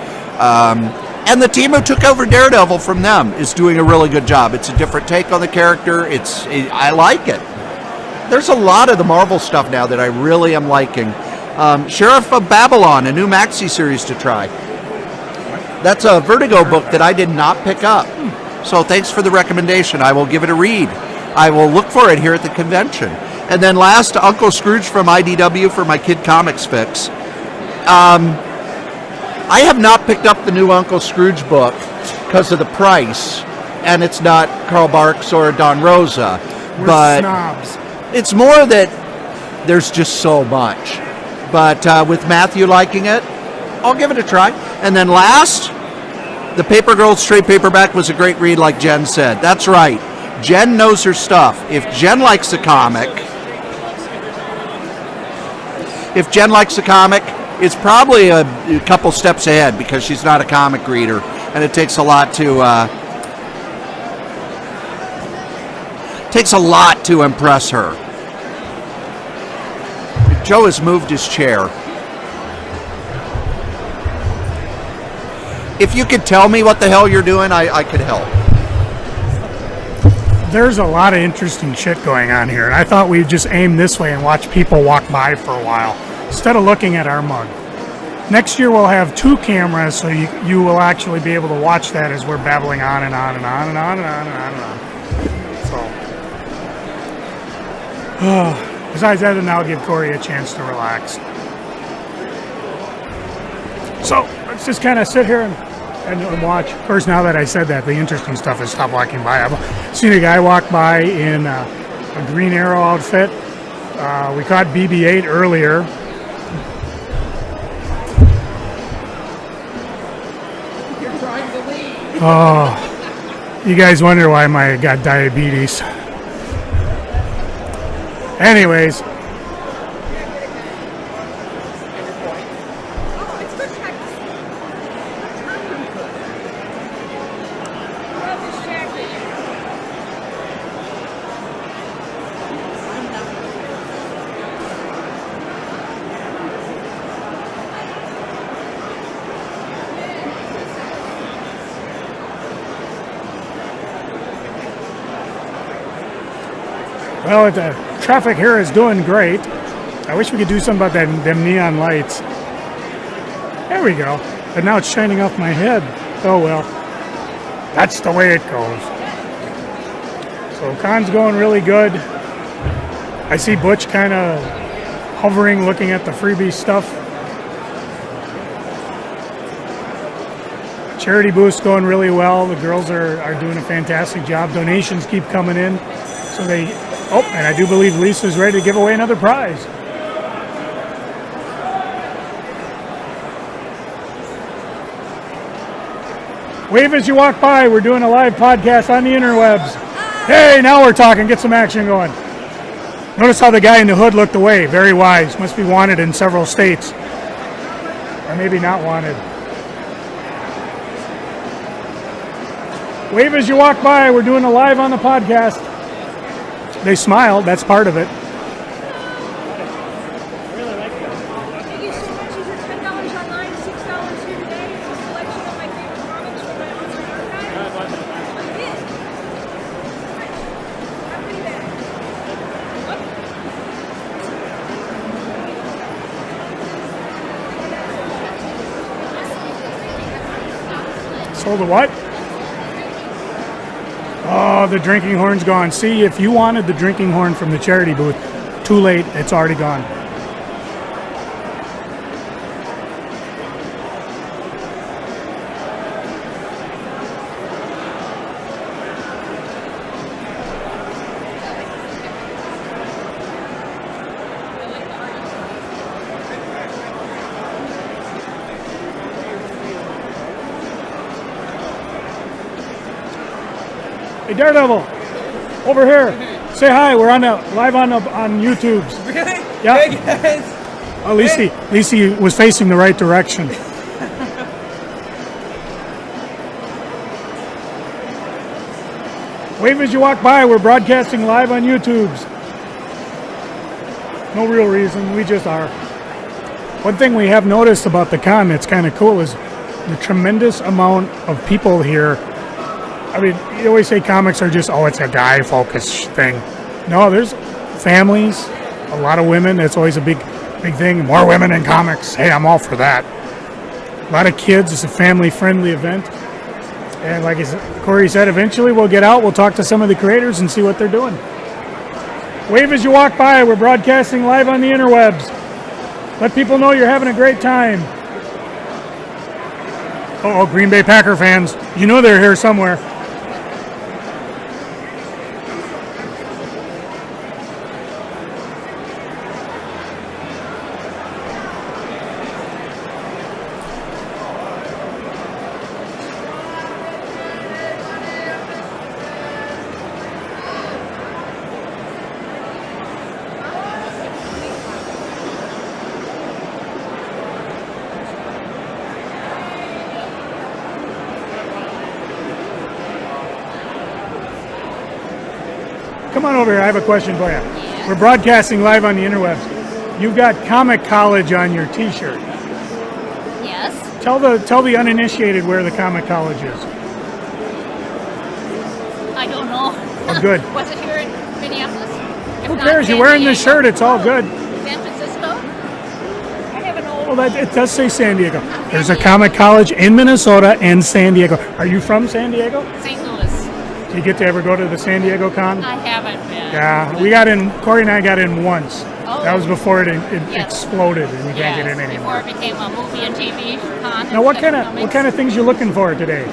Speaker 1: And the team who took over Daredevil from them is doing a really good job. It's a different take on the character. I like it. There's a lot of the Marvel stuff now that I really am liking. Sheriff of Babylon, a new maxi series to try. That's a Vertigo book that I did not pick up. So thanks for the recommendation. I will give it a read. I will look for it here at the convention. And then last, Uncle Scrooge from IDW for my Kid Comics fix. I have not picked up the new Uncle Scrooge book because of the price, and it's not Carl Barks or Don Rosa.
Speaker 2: We're snobs.
Speaker 1: It's more that there's just so much. But with Matthew liking it, I'll give it a try. And then last, the Paper Girls trade paperback was a great read, like Jen said. That's right. Jen knows her stuff. If Jen likes a comic, it's probably a couple steps ahead because she's not a comic reader, and it takes a lot to impress her. Joe has moved his chair. If you could tell me what the hell you're doing, I could help.
Speaker 2: There's a lot of interesting shit going on here, and I thought we'd just aim this way and watch people walk by for a while, instead of looking at our mug. Next year we'll have 2 cameras, so you will actually be able to watch that as we're babbling on and on and on and on and on and on and on. So, besides that, and I'll give Cory a chance to relax. So, let's just kind of sit here and watch. Of course, now that I said that, the interesting stuff has stopped walking by. I've seen a guy walk by in a Green Arrow outfit. We caught BB-8 earlier. Oh, you guys wonder why I got diabetes. Anyways. Well, the traffic here is doing great. I wish we could do something about them neon lights. There we go. But now it's shining off my head. Oh well. That's the way it goes. So con's going really good. I see Butch kind of hovering, looking at the freebie stuff. Charity booth's going really well. The girls are doing a fantastic job. Donations keep coming in. So they, oh, and I do believe Lisa's ready to give away another prize. Wave as you walk by. We're doing a live podcast on the interwebs. Hey, now we're talking. Get some action going. Notice how the guy in the hood looked away. Very wise. Must be wanted in several states. Or maybe not wanted. Wave as you walk by. We're doing a live on the podcast. They smiled. That's part of it.
Speaker 7: Thank you so much. These are $10 online, $6 here today. It's a selection of my favorite comics from my online archive. It is. Not pretty bad.
Speaker 2: Sold a what? Oh, the drinking horn's gone. See, if you wanted the drinking horn from the charity booth, too late. It's already gone. Hey, Daredevil, over here. Say hi. We're on live on YouTube.
Speaker 6: Really?
Speaker 2: Yeah.
Speaker 6: Hey guys.
Speaker 2: At least he was facing the right direction. Wave as you walk by. We're broadcasting live on YouTube. No real reason. We just are. One thing we have noticed about the con that's kind of cool is the tremendous amount of people here. I mean, you always say comics are just, oh, it's a guy-focused thing. No, there's families, a lot of women. That's always a big thing. More women in comics. Hey, I'm all for that. A lot of kids. It's a family-friendly event. And like Cory said, eventually we'll get out. We'll talk to some of the creators and see what they're doing. Wave as you walk by. We're broadcasting live on the interwebs. Let people know you're having a great time. Oh, Green Bay Packer fans. You know they're here somewhere. Come on over here. I have a question for you.
Speaker 5: Yeah.
Speaker 2: We're broadcasting live on the interwebs. You've got Comic College on your T-shirt.
Speaker 5: Yes.
Speaker 2: Tell the uninitiated where the Comic College is.
Speaker 5: I don't know.
Speaker 2: Oh, good.
Speaker 5: Was it here in Minneapolis?
Speaker 2: Who cares? You're wearing this shirt. It's all good.
Speaker 5: San Francisco? I have an old.
Speaker 2: Well, it does say San Diego. There's a Comic College in Minnesota and San Diego. Are you from San Diego?
Speaker 5: St. Louis.
Speaker 2: Do you get to ever go to the San Diego Con?
Speaker 5: I haven't been.
Speaker 2: Yeah, we got in. Cory and I got in once.
Speaker 5: Oh.
Speaker 2: That was before it
Speaker 5: Yes.
Speaker 2: exploded, and you can't get in
Speaker 5: Before
Speaker 2: anymore.
Speaker 5: it became a movie and TV con.
Speaker 2: Now, what
Speaker 5: instead
Speaker 2: kind of things you looking for today?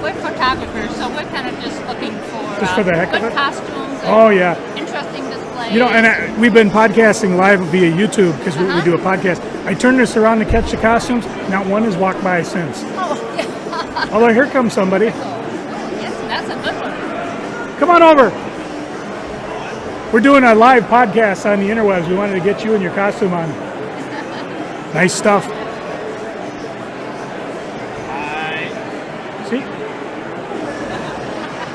Speaker 5: We're photographers, so we're kind of just looking for
Speaker 2: Just for the heck of
Speaker 5: good
Speaker 2: it?
Speaker 5: costumes. And
Speaker 2: Oh yeah.
Speaker 5: interesting displays.
Speaker 2: You know, and we've been podcasting live via YouTube because we do a podcast. I turned this around to catch the costumes. Not one has walked by since.
Speaker 5: Oh, yeah.
Speaker 2: Although here comes somebody.
Speaker 5: Yes, that's a good one.
Speaker 2: Come on over. We're doing a live podcast on the interwebs. We wanted to get you and your costume on. Nice stuff. See?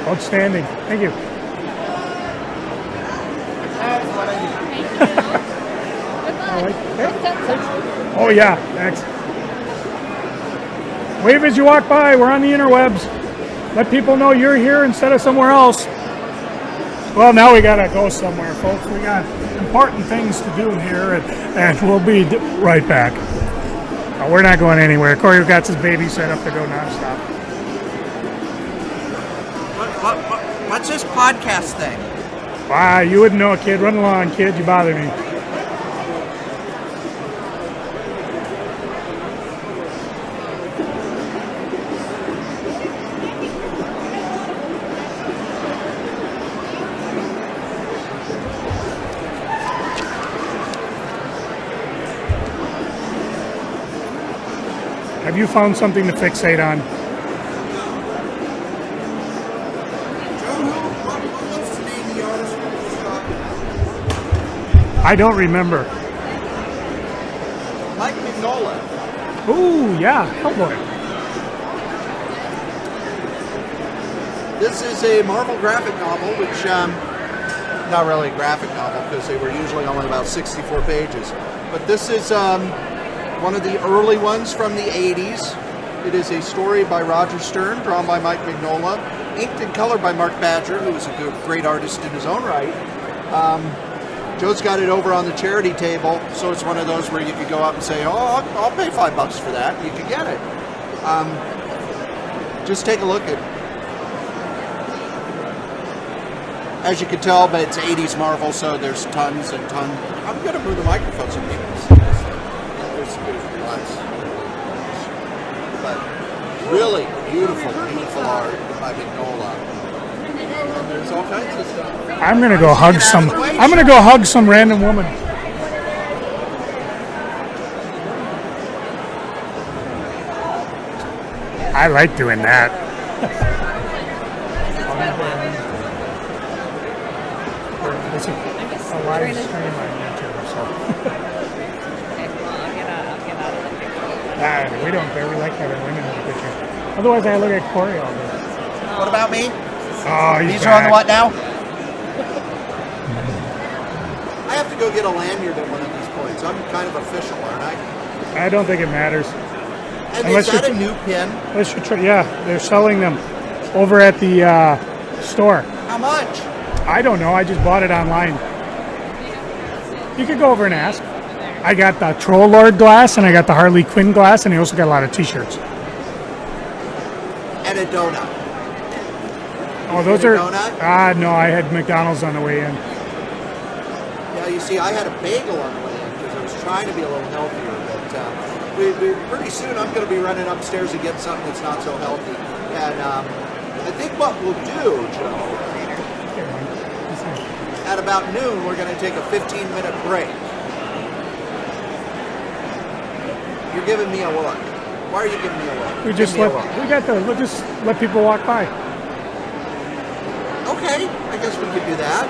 Speaker 2: Outstanding. Thank you.
Speaker 5: Thank you. Good luck.
Speaker 2: right.
Speaker 5: Let's send some.
Speaker 2: Oh yeah, thanks. Wave as you walk by. We're on the interwebs. Let people know you're here instead of somewhere else. Well, now we gotta go somewhere, folks. We got important things to do here, and we'll be right back. Oh, we're not going anywhere. Corey got his baby set up to go nonstop.
Speaker 1: What's this podcast thing?
Speaker 2: Wow, you wouldn't know, kid. Run along, kid. You bother me. Have you found something to fixate on?
Speaker 1: What's the name of the artist we were just talking about?
Speaker 2: I don't remember.
Speaker 1: Mike Mignola.
Speaker 2: Ooh, yeah, Hellboy.
Speaker 1: This is a Marvel graphic novel, which, not really a graphic novel because they were usually only about 64 pages. But this is one of the early ones from the 80s. It is a story by Roger Stern, drawn by Mike Mignola, inked and colored by Mark Badger, who is a great artist in his own right. Joe's got it over on the charity table, so it's one of those where you could go up and say, oh, I'll pay $5 for that. You could get it. Just take a look at. As you can tell, but it's 80s Marvel, so there's tons and tons. I'm going to move the microphone so people can see this. There's lots. But really beautiful, beautiful art by Mignola. And there's all kinds of stuff.
Speaker 2: I'm gonna go hug some. I'm gonna go hug some random woman. I like doing that. This is a live stream on YouTube, so. We don't care. We like having women in the picture. Otherwise, I look at Cory all day.
Speaker 1: What about me?
Speaker 2: Oh, he's
Speaker 1: These are on the what now? I have to go get a lanyard at one of these points. I'm kind of official, aren't I?
Speaker 2: I don't think it matters.
Speaker 1: And
Speaker 2: Unless
Speaker 1: is that a
Speaker 2: you're-
Speaker 1: new pin?
Speaker 2: Yeah, they're selling them over at the store.
Speaker 1: How much?
Speaker 2: I don't know. I just bought it online. You could go over and ask. I got the Troll Lord glass and I got the Harley Quinn glass, and I also got a lot of T-shirts.
Speaker 1: And a donut.
Speaker 2: Oh, those
Speaker 1: Get a
Speaker 2: are.
Speaker 1: donut?
Speaker 2: No, I had McDonald's on the way in.
Speaker 1: Yeah, you see, I had a bagel on the way in because I was trying to be a little healthier. But pretty soon I'm going to be running upstairs to get something that's not so healthy. And I think what we'll do, Joe, at about noon, we're going to take a 15-minute break. You're giving me a look. Why are you giving me a look?
Speaker 2: We just let people walk by.
Speaker 1: Okay, I guess we could do that.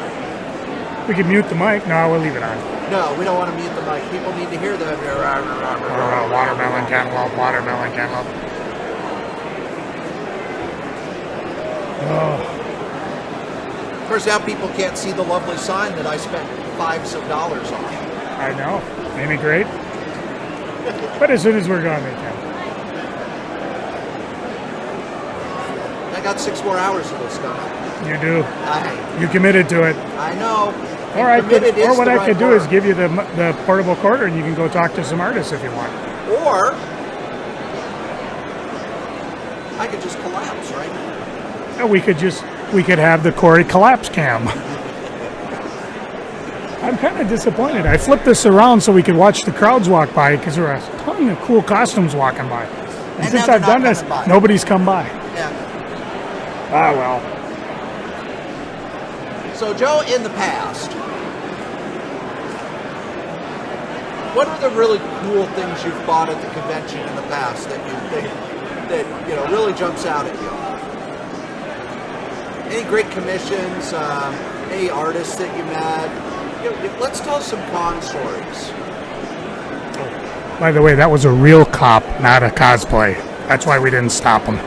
Speaker 2: We could mute the mic. No, we'll leave it on.
Speaker 1: No, we don't want to mute the mic. People need to hear the
Speaker 2: Watermelon cantaloupe, watermelon cantaloupe. Oh.
Speaker 1: Of course, now people can't see the lovely sign that I spent $5 on.
Speaker 2: I know. Ain't it great? But as soon as we're gone, they can.
Speaker 1: I got 6 more hours of this stuff.
Speaker 2: You do.
Speaker 1: I
Speaker 2: You committed to it.
Speaker 1: know.
Speaker 2: Or what I could do is give you the portable quarter, and you can go talk to some artists if you want.
Speaker 1: Or I could just collapse, right?
Speaker 2: No, we could have the Cory collapse cam. I'm kind of disappointed. I flipped this around so we could watch the crowds walk by because there are a ton of cool costumes walking by. And since
Speaker 1: now
Speaker 2: I've
Speaker 1: they're
Speaker 2: done
Speaker 1: not
Speaker 2: this,
Speaker 1: coming by.
Speaker 2: nobody's come by.
Speaker 1: Yeah.
Speaker 2: Ah, well.
Speaker 1: So, Joe, in the past, what are the really cool things you've bought at the convention in the past that you think that really jumps out at you? Any great commissions? Any artists that you met? Let's tell some con stories.
Speaker 2: By the way, that was a real cop, not a cosplay. That's why we didn't stop him.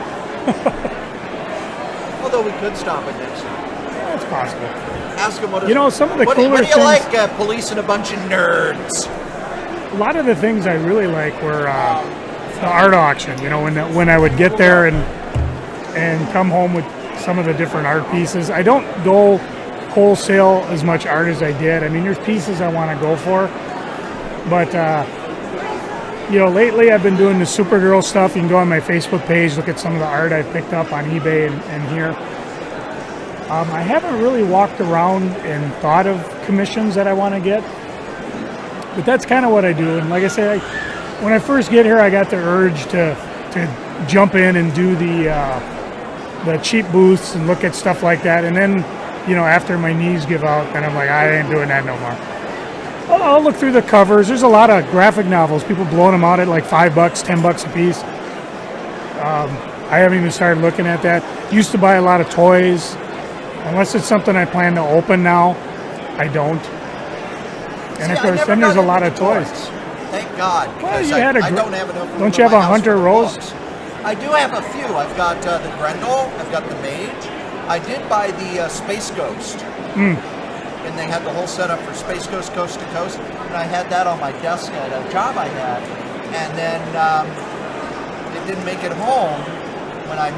Speaker 1: Although we could stop it next time.
Speaker 2: That's possible.
Speaker 1: Ask him what.
Speaker 2: Some of the
Speaker 1: what
Speaker 2: cooler
Speaker 1: do you
Speaker 2: things.
Speaker 1: like? Policing a bunch of nerds.
Speaker 2: A lot of the things I really like were the art auction. When I would get there and come home with some of the different art pieces. I don't go wholesale as much art as I did. I mean, there's pieces I want to go for, but you know, lately I've been doing the Supergirl stuff. You can go on my Facebook page, look at some of the art I've picked up on eBay and here. I haven't really walked around and thought of commissions that I want to get, but that's kind of what I do. And like I say, when I first get here, I got the urge to jump in and do the cheap booths and look at stuff like that. And then, you know, after my knees give out, then I'm like, I ain't doing that no more. I'll look through the covers. There's a lot of graphic novels. People blowing them out at like $5, $10 a piece. I haven't even started looking at that. Used to buy a lot of toys. Unless it's something I plan to open now, I don't. And of course, then there's a lot of toys.
Speaker 1: Thank God.
Speaker 2: Well,
Speaker 1: because
Speaker 2: you had
Speaker 1: I don't have enough room.
Speaker 2: Don't you have a Hunter Rose?
Speaker 1: I do have a few. I've got the Grendel. I've got the Mage. I did buy the Space Ghost. And they had the whole setup for Space Ghost Coast to Coast. And I had that on my desk at a job I had. And then it didn't make it home when I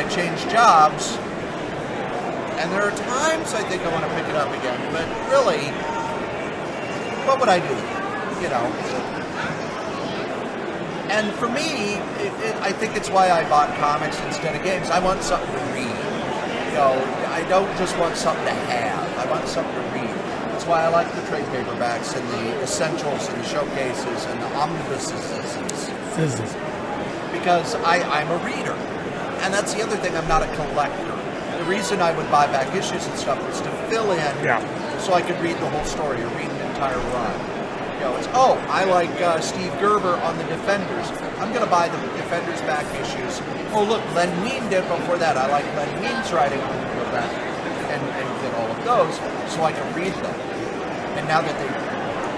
Speaker 1: changed jobs. And there are times I think I want to pick it up again, but really, what would I do? You know. And for me, I think it's why I bought comics instead of games. I want something to read. You know, I don't just want something to have. I want something to read. That's why I like the trade paperbacks and the essentials and the showcases and the omnibuses. Because I'm a reader. And that's the other thing, I'm not a collector. The reason I would buy back issues and stuff was to fill in so I could read the whole story or read an entire run. You know, it's, I like Steve Gerber on the Defenders. I'm going to buy the Defenders back issues. Oh, look, Len Wein did before that. I like Len Wein's writing. I'm going to go back and get all of those so I can read them. And now that they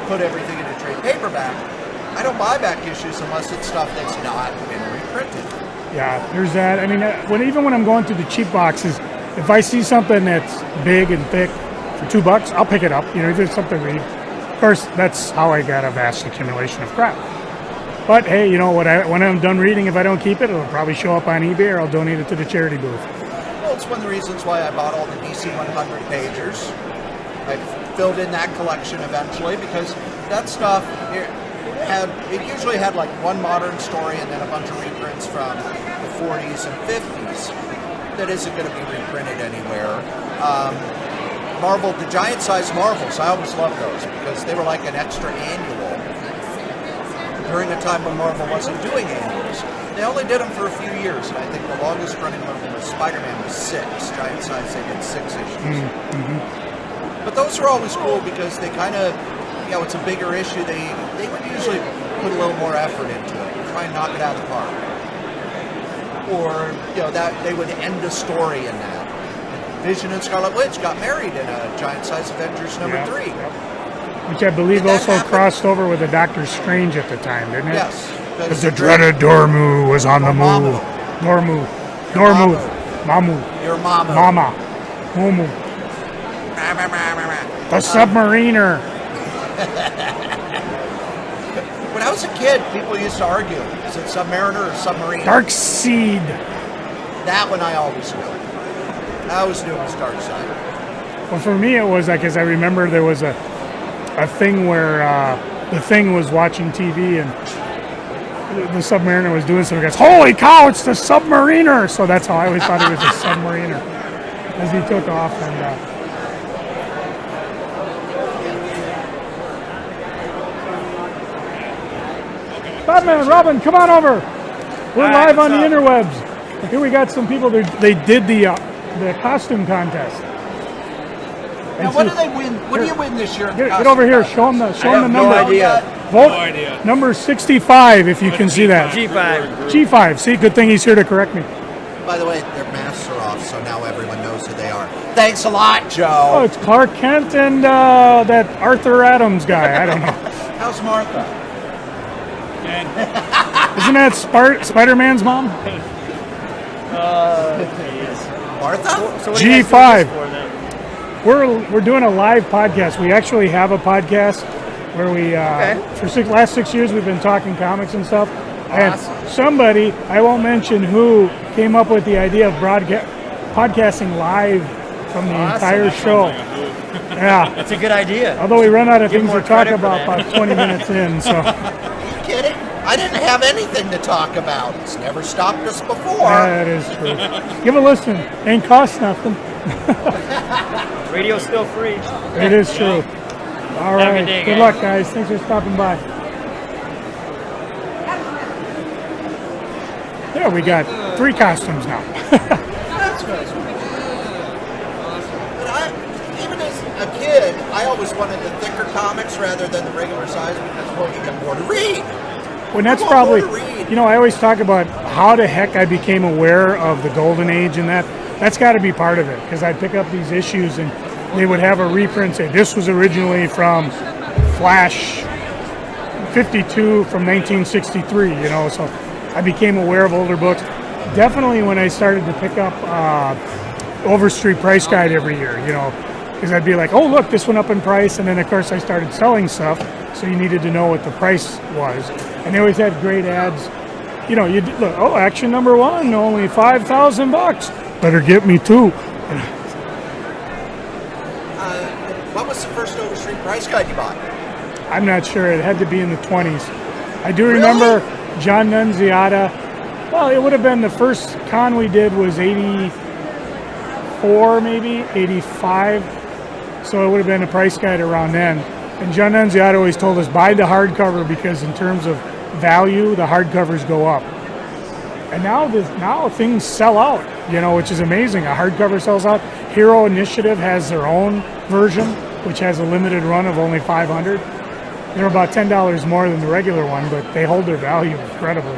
Speaker 1: put everything in a trade paperback, I don't buy back issues unless it's stuff that's not been reprinted. Yeah,
Speaker 2: there's that. I mean, even when I'm going through the cheap boxes, if I see something that's big and thick for $2, I'll pick it up. You know, if there's something to read. Of course, that's how I got a vast accumulation of crap. But hey, you know what? When I'm done reading, if I don't keep it, it'll probably show up on eBay or I'll donate it to the charity booth.
Speaker 1: Well, it's one of the reasons why I bought all the DC 100 pagers. I filled in that collection eventually because that stuff it usually had like one modern story and then a bunch of reprints from the 40s and 50s that isn't going to be reprinted anywhere. Marvel, the giant-sized Marvels, I always loved those because they were like an extra annual during a time when Marvel wasn't doing annuals. They only did them for a few years, and I think the longest running one was Spider-Man was 6. Giant-size, they did 6 issues. But those are always cool because they kind of, you know, it's a bigger issue. They would usually put a little more effort into it, try and knock it out of the park. Or, you know, that they would end a story in that. Vision and Scarlet Witch got married in a giant-size Avengers number 3.
Speaker 2: Which I believe also crossed over with a Doctor Strange at the time, didn't it?
Speaker 1: Yes.
Speaker 2: Because the dreaded Dormammu was on the move. Dormammu. Mamu.
Speaker 1: Your mama.
Speaker 2: Mama. Mumu. The Submariner.
Speaker 1: When I was a kid, people used to argue, is it Submariner or Submarine?
Speaker 2: Darkseid.
Speaker 1: That one I always knew. I always knew it was Darkseid.
Speaker 2: Well, for me it was, because I remember there was a thing where the Thing was watching TV and the Submariner was doing something. He goes, holy cow, it's the Submariner! So that's how I always thought it was a Submariner. As he took off and... Batman, Robin, come on over. We're live on the interwebs. Here we got some people. They did the costume contest.
Speaker 1: Now, what do they win? What do you win this year?
Speaker 2: Get over here. Show them the number.
Speaker 1: No idea.
Speaker 2: Vote number 65 if you can see that.
Speaker 6: G5.
Speaker 2: G5. See, good thing he's here to correct me.
Speaker 1: By the way, their masks are off, so now everyone knows who they are. Thanks a lot, Joe.
Speaker 2: Oh, it's Clark Kent and that Arthur Adams guy. I don't know.
Speaker 1: How's Martha?
Speaker 2: Isn't that Spider-Man's mom?
Speaker 1: Martha?
Speaker 6: So what
Speaker 2: G5.
Speaker 6: for then?
Speaker 2: We're doing a live podcast. We actually have a podcast where we for last 6 years we've been talking comics and stuff. And somebody, I won't mention who, came up with the idea of podcasting live from the entire show. Yeah.
Speaker 8: That's a good idea.
Speaker 2: Although we run out of
Speaker 8: Give
Speaker 2: things
Speaker 8: more
Speaker 2: to talk
Speaker 8: credit for
Speaker 2: about
Speaker 8: that.
Speaker 2: about 20 minutes in, so
Speaker 1: Kidding? I didn't have anything to talk about. It's never stopped us before.
Speaker 2: that is true. Give a listen. Ain't cost nothing.
Speaker 8: Radio's still free.
Speaker 2: It is true. All
Speaker 8: Have a
Speaker 2: right.
Speaker 8: good day,
Speaker 2: Good
Speaker 8: guys.
Speaker 2: luck, guys. Thanks for stopping by. There, we got 3 costumes now.
Speaker 1: That's good. But even as a kid, I always wanted the thicker comics rather than the regular size because, well, you get more to read.
Speaker 2: Well, that's
Speaker 1: I want
Speaker 2: probably,
Speaker 1: more to read.
Speaker 2: you know, I always talk about how the heck I became aware of the golden age and that. That's got to be part of it because I'd pick up these issues and they would have a reprint say this was originally from Flash 52 from 1963, you know, so I became aware of older books. Definitely when I started to pick up Overstreet Price Guide every year, you know, because I'd be like, oh, look, this went up in price. And then, of course, I started selling stuff, so you needed to know what the price was. And they always had great ads. You know, you'd look, oh, action number 1, only $5,000. Better get me 2.
Speaker 1: What was the first Overstreet Price Guide you bought?
Speaker 2: I'm not sure. It had to be in the 20s. I do
Speaker 1: Really?
Speaker 2: remember John Nunziata. Well, it would have been the first con we did was 84, maybe 85. So it would have been a price guide around then. And John Nunziata always told us buy the hardcover because in terms of value, the hardcovers go up. And now things sell out, you know, which is amazing. A hardcover sells out. Hero Initiative has their own version, which has a limited run of only 500. They're about $10 more than the regular one, but they hold their value incredibly.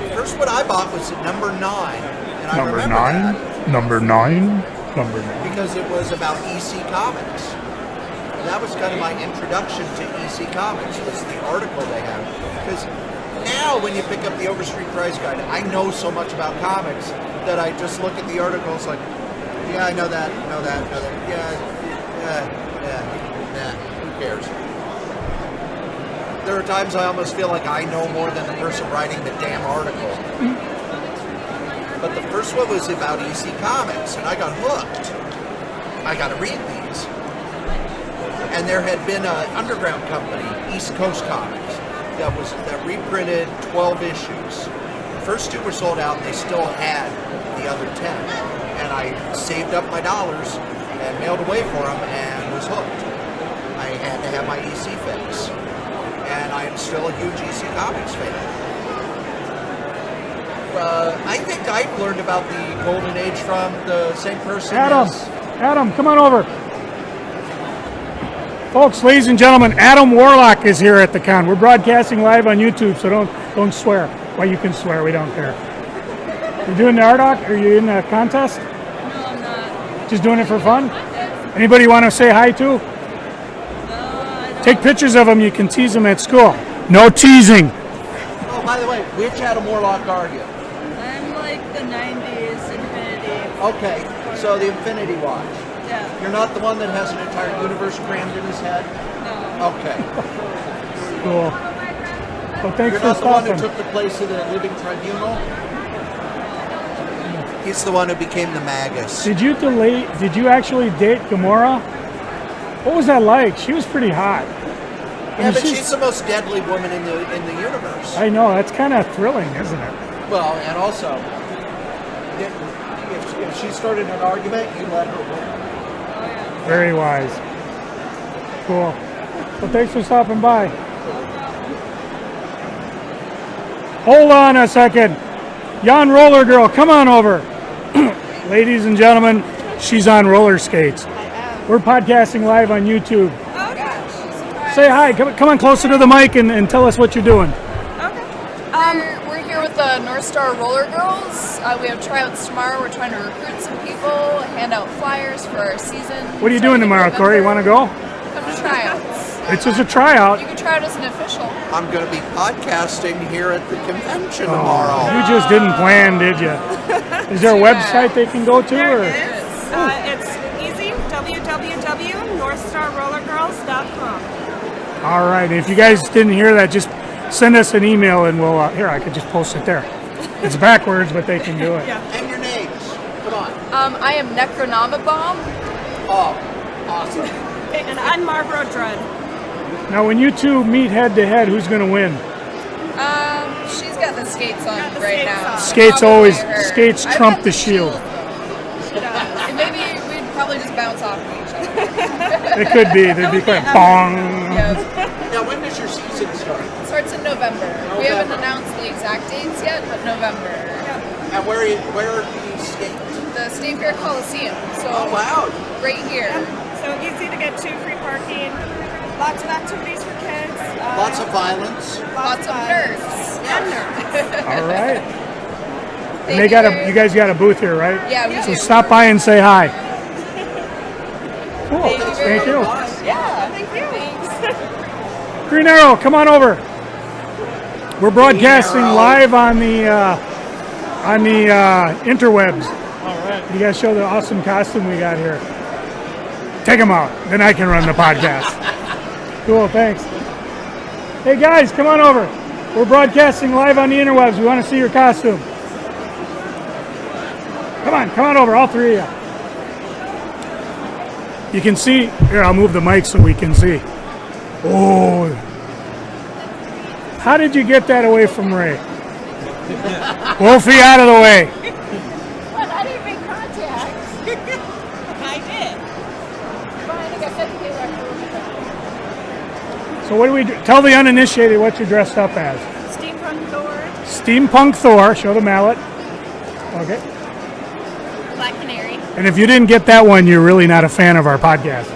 Speaker 1: The first one I bought was at number 9. And I
Speaker 2: Number
Speaker 1: remember
Speaker 2: 9?
Speaker 1: that
Speaker 2: Number 9? Number 9.
Speaker 1: because it was about EC Comics. And that was kind of my introduction to EC Comics, was the article they have. Because now when you pick up the Overstreet Price Guide, I know so much about comics that I just look at the articles like, yeah, I know that, know that, know that, yeah, who cares? There are times I almost feel like I know more than the person writing the damn article. But the first one was about EC Comics, and I got hooked. I got to read these. And there had been an underground company, East Coast Comics, that reprinted 12 issues. The first 2 were sold out, and they still had the other 10. And I saved up my dollars and mailed away for them and was hooked. I had to have my EC fix. And I am still a huge EC Comics fan. I think I've learned about the Golden Age from the same person as...
Speaker 2: Adam, come on over. Folks, ladies and gentlemen, Adam Warlock is here at the con. We're broadcasting live on YouTube, so don't swear. Well, you can swear, we don't care. You doing the art doc? Are you in a contest?
Speaker 7: No, I'm not.
Speaker 2: Just doing it for fun? Anybody want to say hi to?
Speaker 7: No, I don't.
Speaker 2: Take pictures of them, you can tease them at school. No teasing.
Speaker 1: Oh, by the way, which Adam Warlock are you?
Speaker 7: I'm like the 90s Infinity.
Speaker 1: Okay, so the Infinity Watch.
Speaker 7: Yeah.
Speaker 1: You're not the one that has an entire universe crammed in his head?
Speaker 7: No.
Speaker 1: Okay.
Speaker 2: Cool. Well, thanks
Speaker 1: You're
Speaker 2: for
Speaker 1: not the one
Speaker 2: stopping.
Speaker 1: who took the place of the Living Tribunal? He's the one who became the Magus.
Speaker 2: Did you actually date Gamora? What was that like? She was pretty hot.
Speaker 1: Yeah, but she's the most deadly woman in the universe.
Speaker 2: I know, that's kind of thrilling, isn't it?
Speaker 1: Well, and also, if she started an argument, you let her win.
Speaker 2: Very wise. Cool. Well, thanks for stopping by. Hold on a second. Yon Roller Girl, come on over. Ladies and gentlemen, she's on roller skates. We're podcasting live on YouTube.
Speaker 7: Oh, gosh.
Speaker 2: Say hi. Come on closer to the mic and tell us what you're doing.
Speaker 9: We're here with the North Star Roller Girls. We have tryouts tomorrow. We're trying to recruit some people, hand out flyers for our season.
Speaker 2: What are you doing tomorrow, Corey? You want to go?
Speaker 9: Come to tryouts.
Speaker 2: It's just a tryout.
Speaker 9: You can try out as an official.
Speaker 1: I'm going to be podcasting here at the convention tomorrow.
Speaker 2: You just didn't plan, did you? Is there a website they can go to?
Speaker 10: There
Speaker 2: Or?
Speaker 10: it is. It's easy, www.northstarrollergirls.com.
Speaker 2: All right. If you guys didn't hear that, just send us an email and we'll. Here, I could just post it there. It's backwards, but they can do it.
Speaker 10: Yeah.
Speaker 1: And your names. Come on.
Speaker 9: I am Necronomibomb.
Speaker 1: Oh, awesome.
Speaker 10: And I'm Marlboro Dread.
Speaker 2: Now, when you two meet head to head, who's going to win?
Speaker 9: She's got the skates on
Speaker 10: Got the
Speaker 9: right
Speaker 10: skates
Speaker 9: now.
Speaker 10: on.
Speaker 2: Skates
Speaker 9: Probably
Speaker 2: always
Speaker 9: her.
Speaker 2: skates
Speaker 9: I've
Speaker 2: trump
Speaker 9: got
Speaker 2: the shield.
Speaker 9: And maybe we'd probably just bounce off of each other.
Speaker 2: It could be. They'd be quite bong.
Speaker 9: Yes.
Speaker 1: Now, when does your season start?
Speaker 9: It starts in November. We haven't announced the exact dates yet, but November.
Speaker 1: And where do you skate?
Speaker 9: The State Fair Coliseum. So
Speaker 1: Oh, wow.
Speaker 9: right here.
Speaker 10: So easy to get to, free parking, lots of activities for kids.
Speaker 1: Lots of violence.
Speaker 9: Lots of nerds.
Speaker 10: And nerds.
Speaker 2: All right. And they got a. You guys got a booth here, right?
Speaker 9: Yeah, we
Speaker 2: So
Speaker 9: do.
Speaker 2: stop by and say hi. Cool. Thank you.
Speaker 9: Yeah, thank you. Thanks.
Speaker 2: Green Arrow, come on over. We're broadcasting live on the interwebs.
Speaker 4: All right.
Speaker 2: You guys show the awesome costume we got here. Take them out, then I can run the podcast. Cool, thanks. Hey guys, come on over. We're broadcasting live on the interwebs. We want to see your costume. Come on over, all three of you. You can see, here, I'll move the mic so we can see. Oh. How did you get that away from Ray? Wolfie, out of the way.
Speaker 10: But I didn't make contact. I did. Fine, I got 7K left.
Speaker 2: So what do we do? Tell the uninitiated what you're dressed up as.
Speaker 10: Steampunk Thor,
Speaker 2: Steampunk Thor, show the mallet. Okay.
Speaker 10: Black Canary.
Speaker 2: And if you didn't get that one, you're really not a fan of our podcast.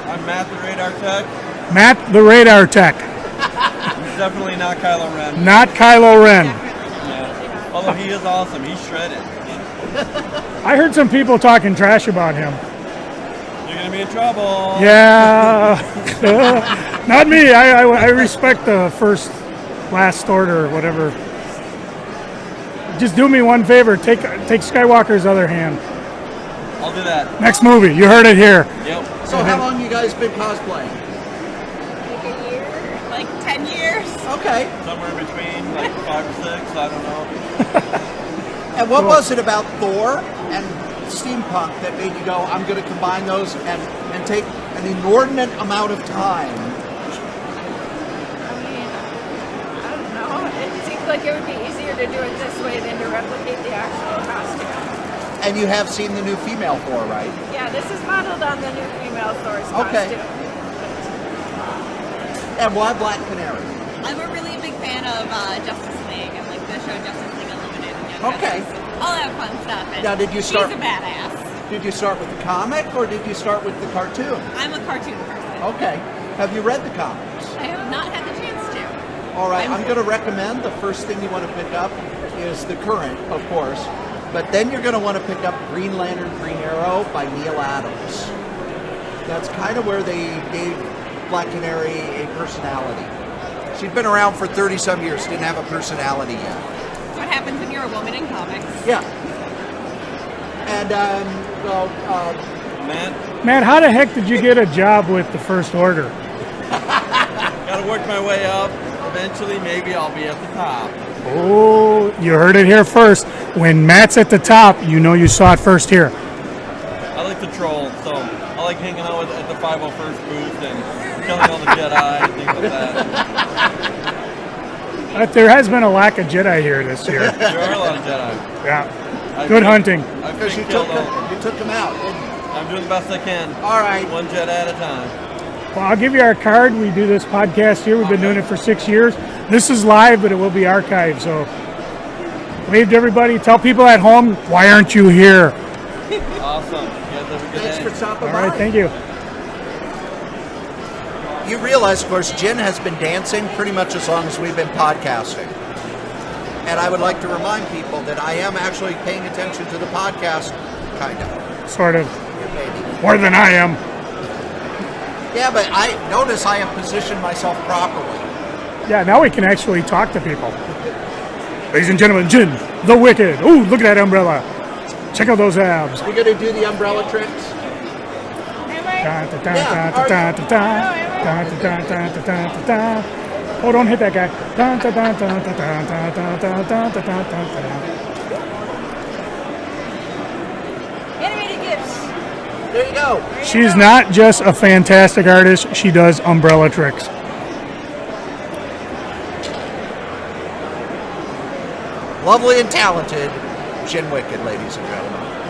Speaker 11: I'm Matt the Radar Tech.
Speaker 2: Matt the Radar Tech.
Speaker 11: He's definitely not Kylo Ren.
Speaker 2: Not Kylo Ren.
Speaker 11: Yeah. Although he is awesome. He's shredded.
Speaker 2: I heard some people talking trash about him.
Speaker 11: You're going to be in trouble.
Speaker 2: Yeah. Not me. I respect the last order or whatever. Just do me one favor. Take Skywalker's other hand.
Speaker 11: I'll do that.
Speaker 2: Next movie. You heard it here.
Speaker 11: Yep.
Speaker 1: So how long you guys been cosplaying?
Speaker 10: Like a year, like 10 years.
Speaker 1: Okay.
Speaker 11: Somewhere in between, like 5 or 6, I don't know.
Speaker 1: And what was it about Thor and steampunk that made you go, I'm going to combine those and take an inordinate amount of time?
Speaker 10: I mean, I don't know. It seemed like it would be easier to do it this way than to replicate the actual costume.
Speaker 1: And you have seen the new female Thor, right?
Speaker 10: Yeah, this is modeled on the new female Thor's
Speaker 1: Okay.
Speaker 10: costume.
Speaker 1: And why Black Canary?
Speaker 12: I'm a really big fan of Justice League and like the show Justice League Unlimited and Young
Speaker 1: Okay.
Speaker 12: Justice. All that fun stuff. And
Speaker 1: Now, did you start-
Speaker 12: She's a badass.
Speaker 1: Did you start with the comic or did you start with the cartoon?
Speaker 12: I'm a cartoon person.
Speaker 1: Okay. Have you read the comics?
Speaker 12: I have not had the chance to.
Speaker 1: All right, I'm going to recommend the first thing you want to pick up is the current, of course, but then you're going to want to pick up Green Lantern, Green Arrow by Neil Adams. That's kind of where they gave Black Canary a personality. She'd been around for 30-some years, didn't have a personality yet.
Speaker 12: That's what happens when you're a woman in comics.
Speaker 1: Yeah. And,
Speaker 2: Matt, how the heck did you get a job with the First Order?
Speaker 11: Gotta work my way up. Eventually, maybe I'll be at the top.
Speaker 2: Oh, you heard it here first. When Matt's at the top, you know you saw it first here.
Speaker 11: I like to troll, so I like hanging out at the 501st booth and killing all the Jedi and things like that.
Speaker 2: But there has been a lack of Jedi here this year.
Speaker 11: There are a lot of Jedi.
Speaker 2: Yeah. Good hunting.
Speaker 1: Because you took them out, didn't you?
Speaker 11: I'm doing the best I can.
Speaker 1: All right.
Speaker 11: One Jedi at a time.
Speaker 2: Well, I'll give you our card. We do this podcast here. We've been doing it for 6 years. This is live, but it will be archived. So wave to everybody. Tell people at home, why aren't you here?
Speaker 11: Awesome. You guys have a good
Speaker 1: Thanks
Speaker 11: day.
Speaker 1: for stopping
Speaker 2: All
Speaker 1: by.
Speaker 2: right, thank you.
Speaker 1: You realize, of course, Jin has been dancing pretty much as long as we've been podcasting. And I would like to remind people that I am actually paying attention to the podcast, kind of.
Speaker 2: Sort of.
Speaker 1: Maybe.
Speaker 2: More than I am.
Speaker 1: Yeah, but I notice I have positioned myself properly.
Speaker 2: Yeah, now we can actually talk to people. Ladies and gentlemen, Jin, the Wicked. Ooh, look at that umbrella. Check out those abs.
Speaker 1: You gonna do the umbrella tricks?
Speaker 2: Oh, don't hit that guy.
Speaker 1: There you go.
Speaker 2: She's not just a fantastic artist, she does umbrella tricks.
Speaker 1: Lovely and talented Jin Wicked, ladies and gentlemen.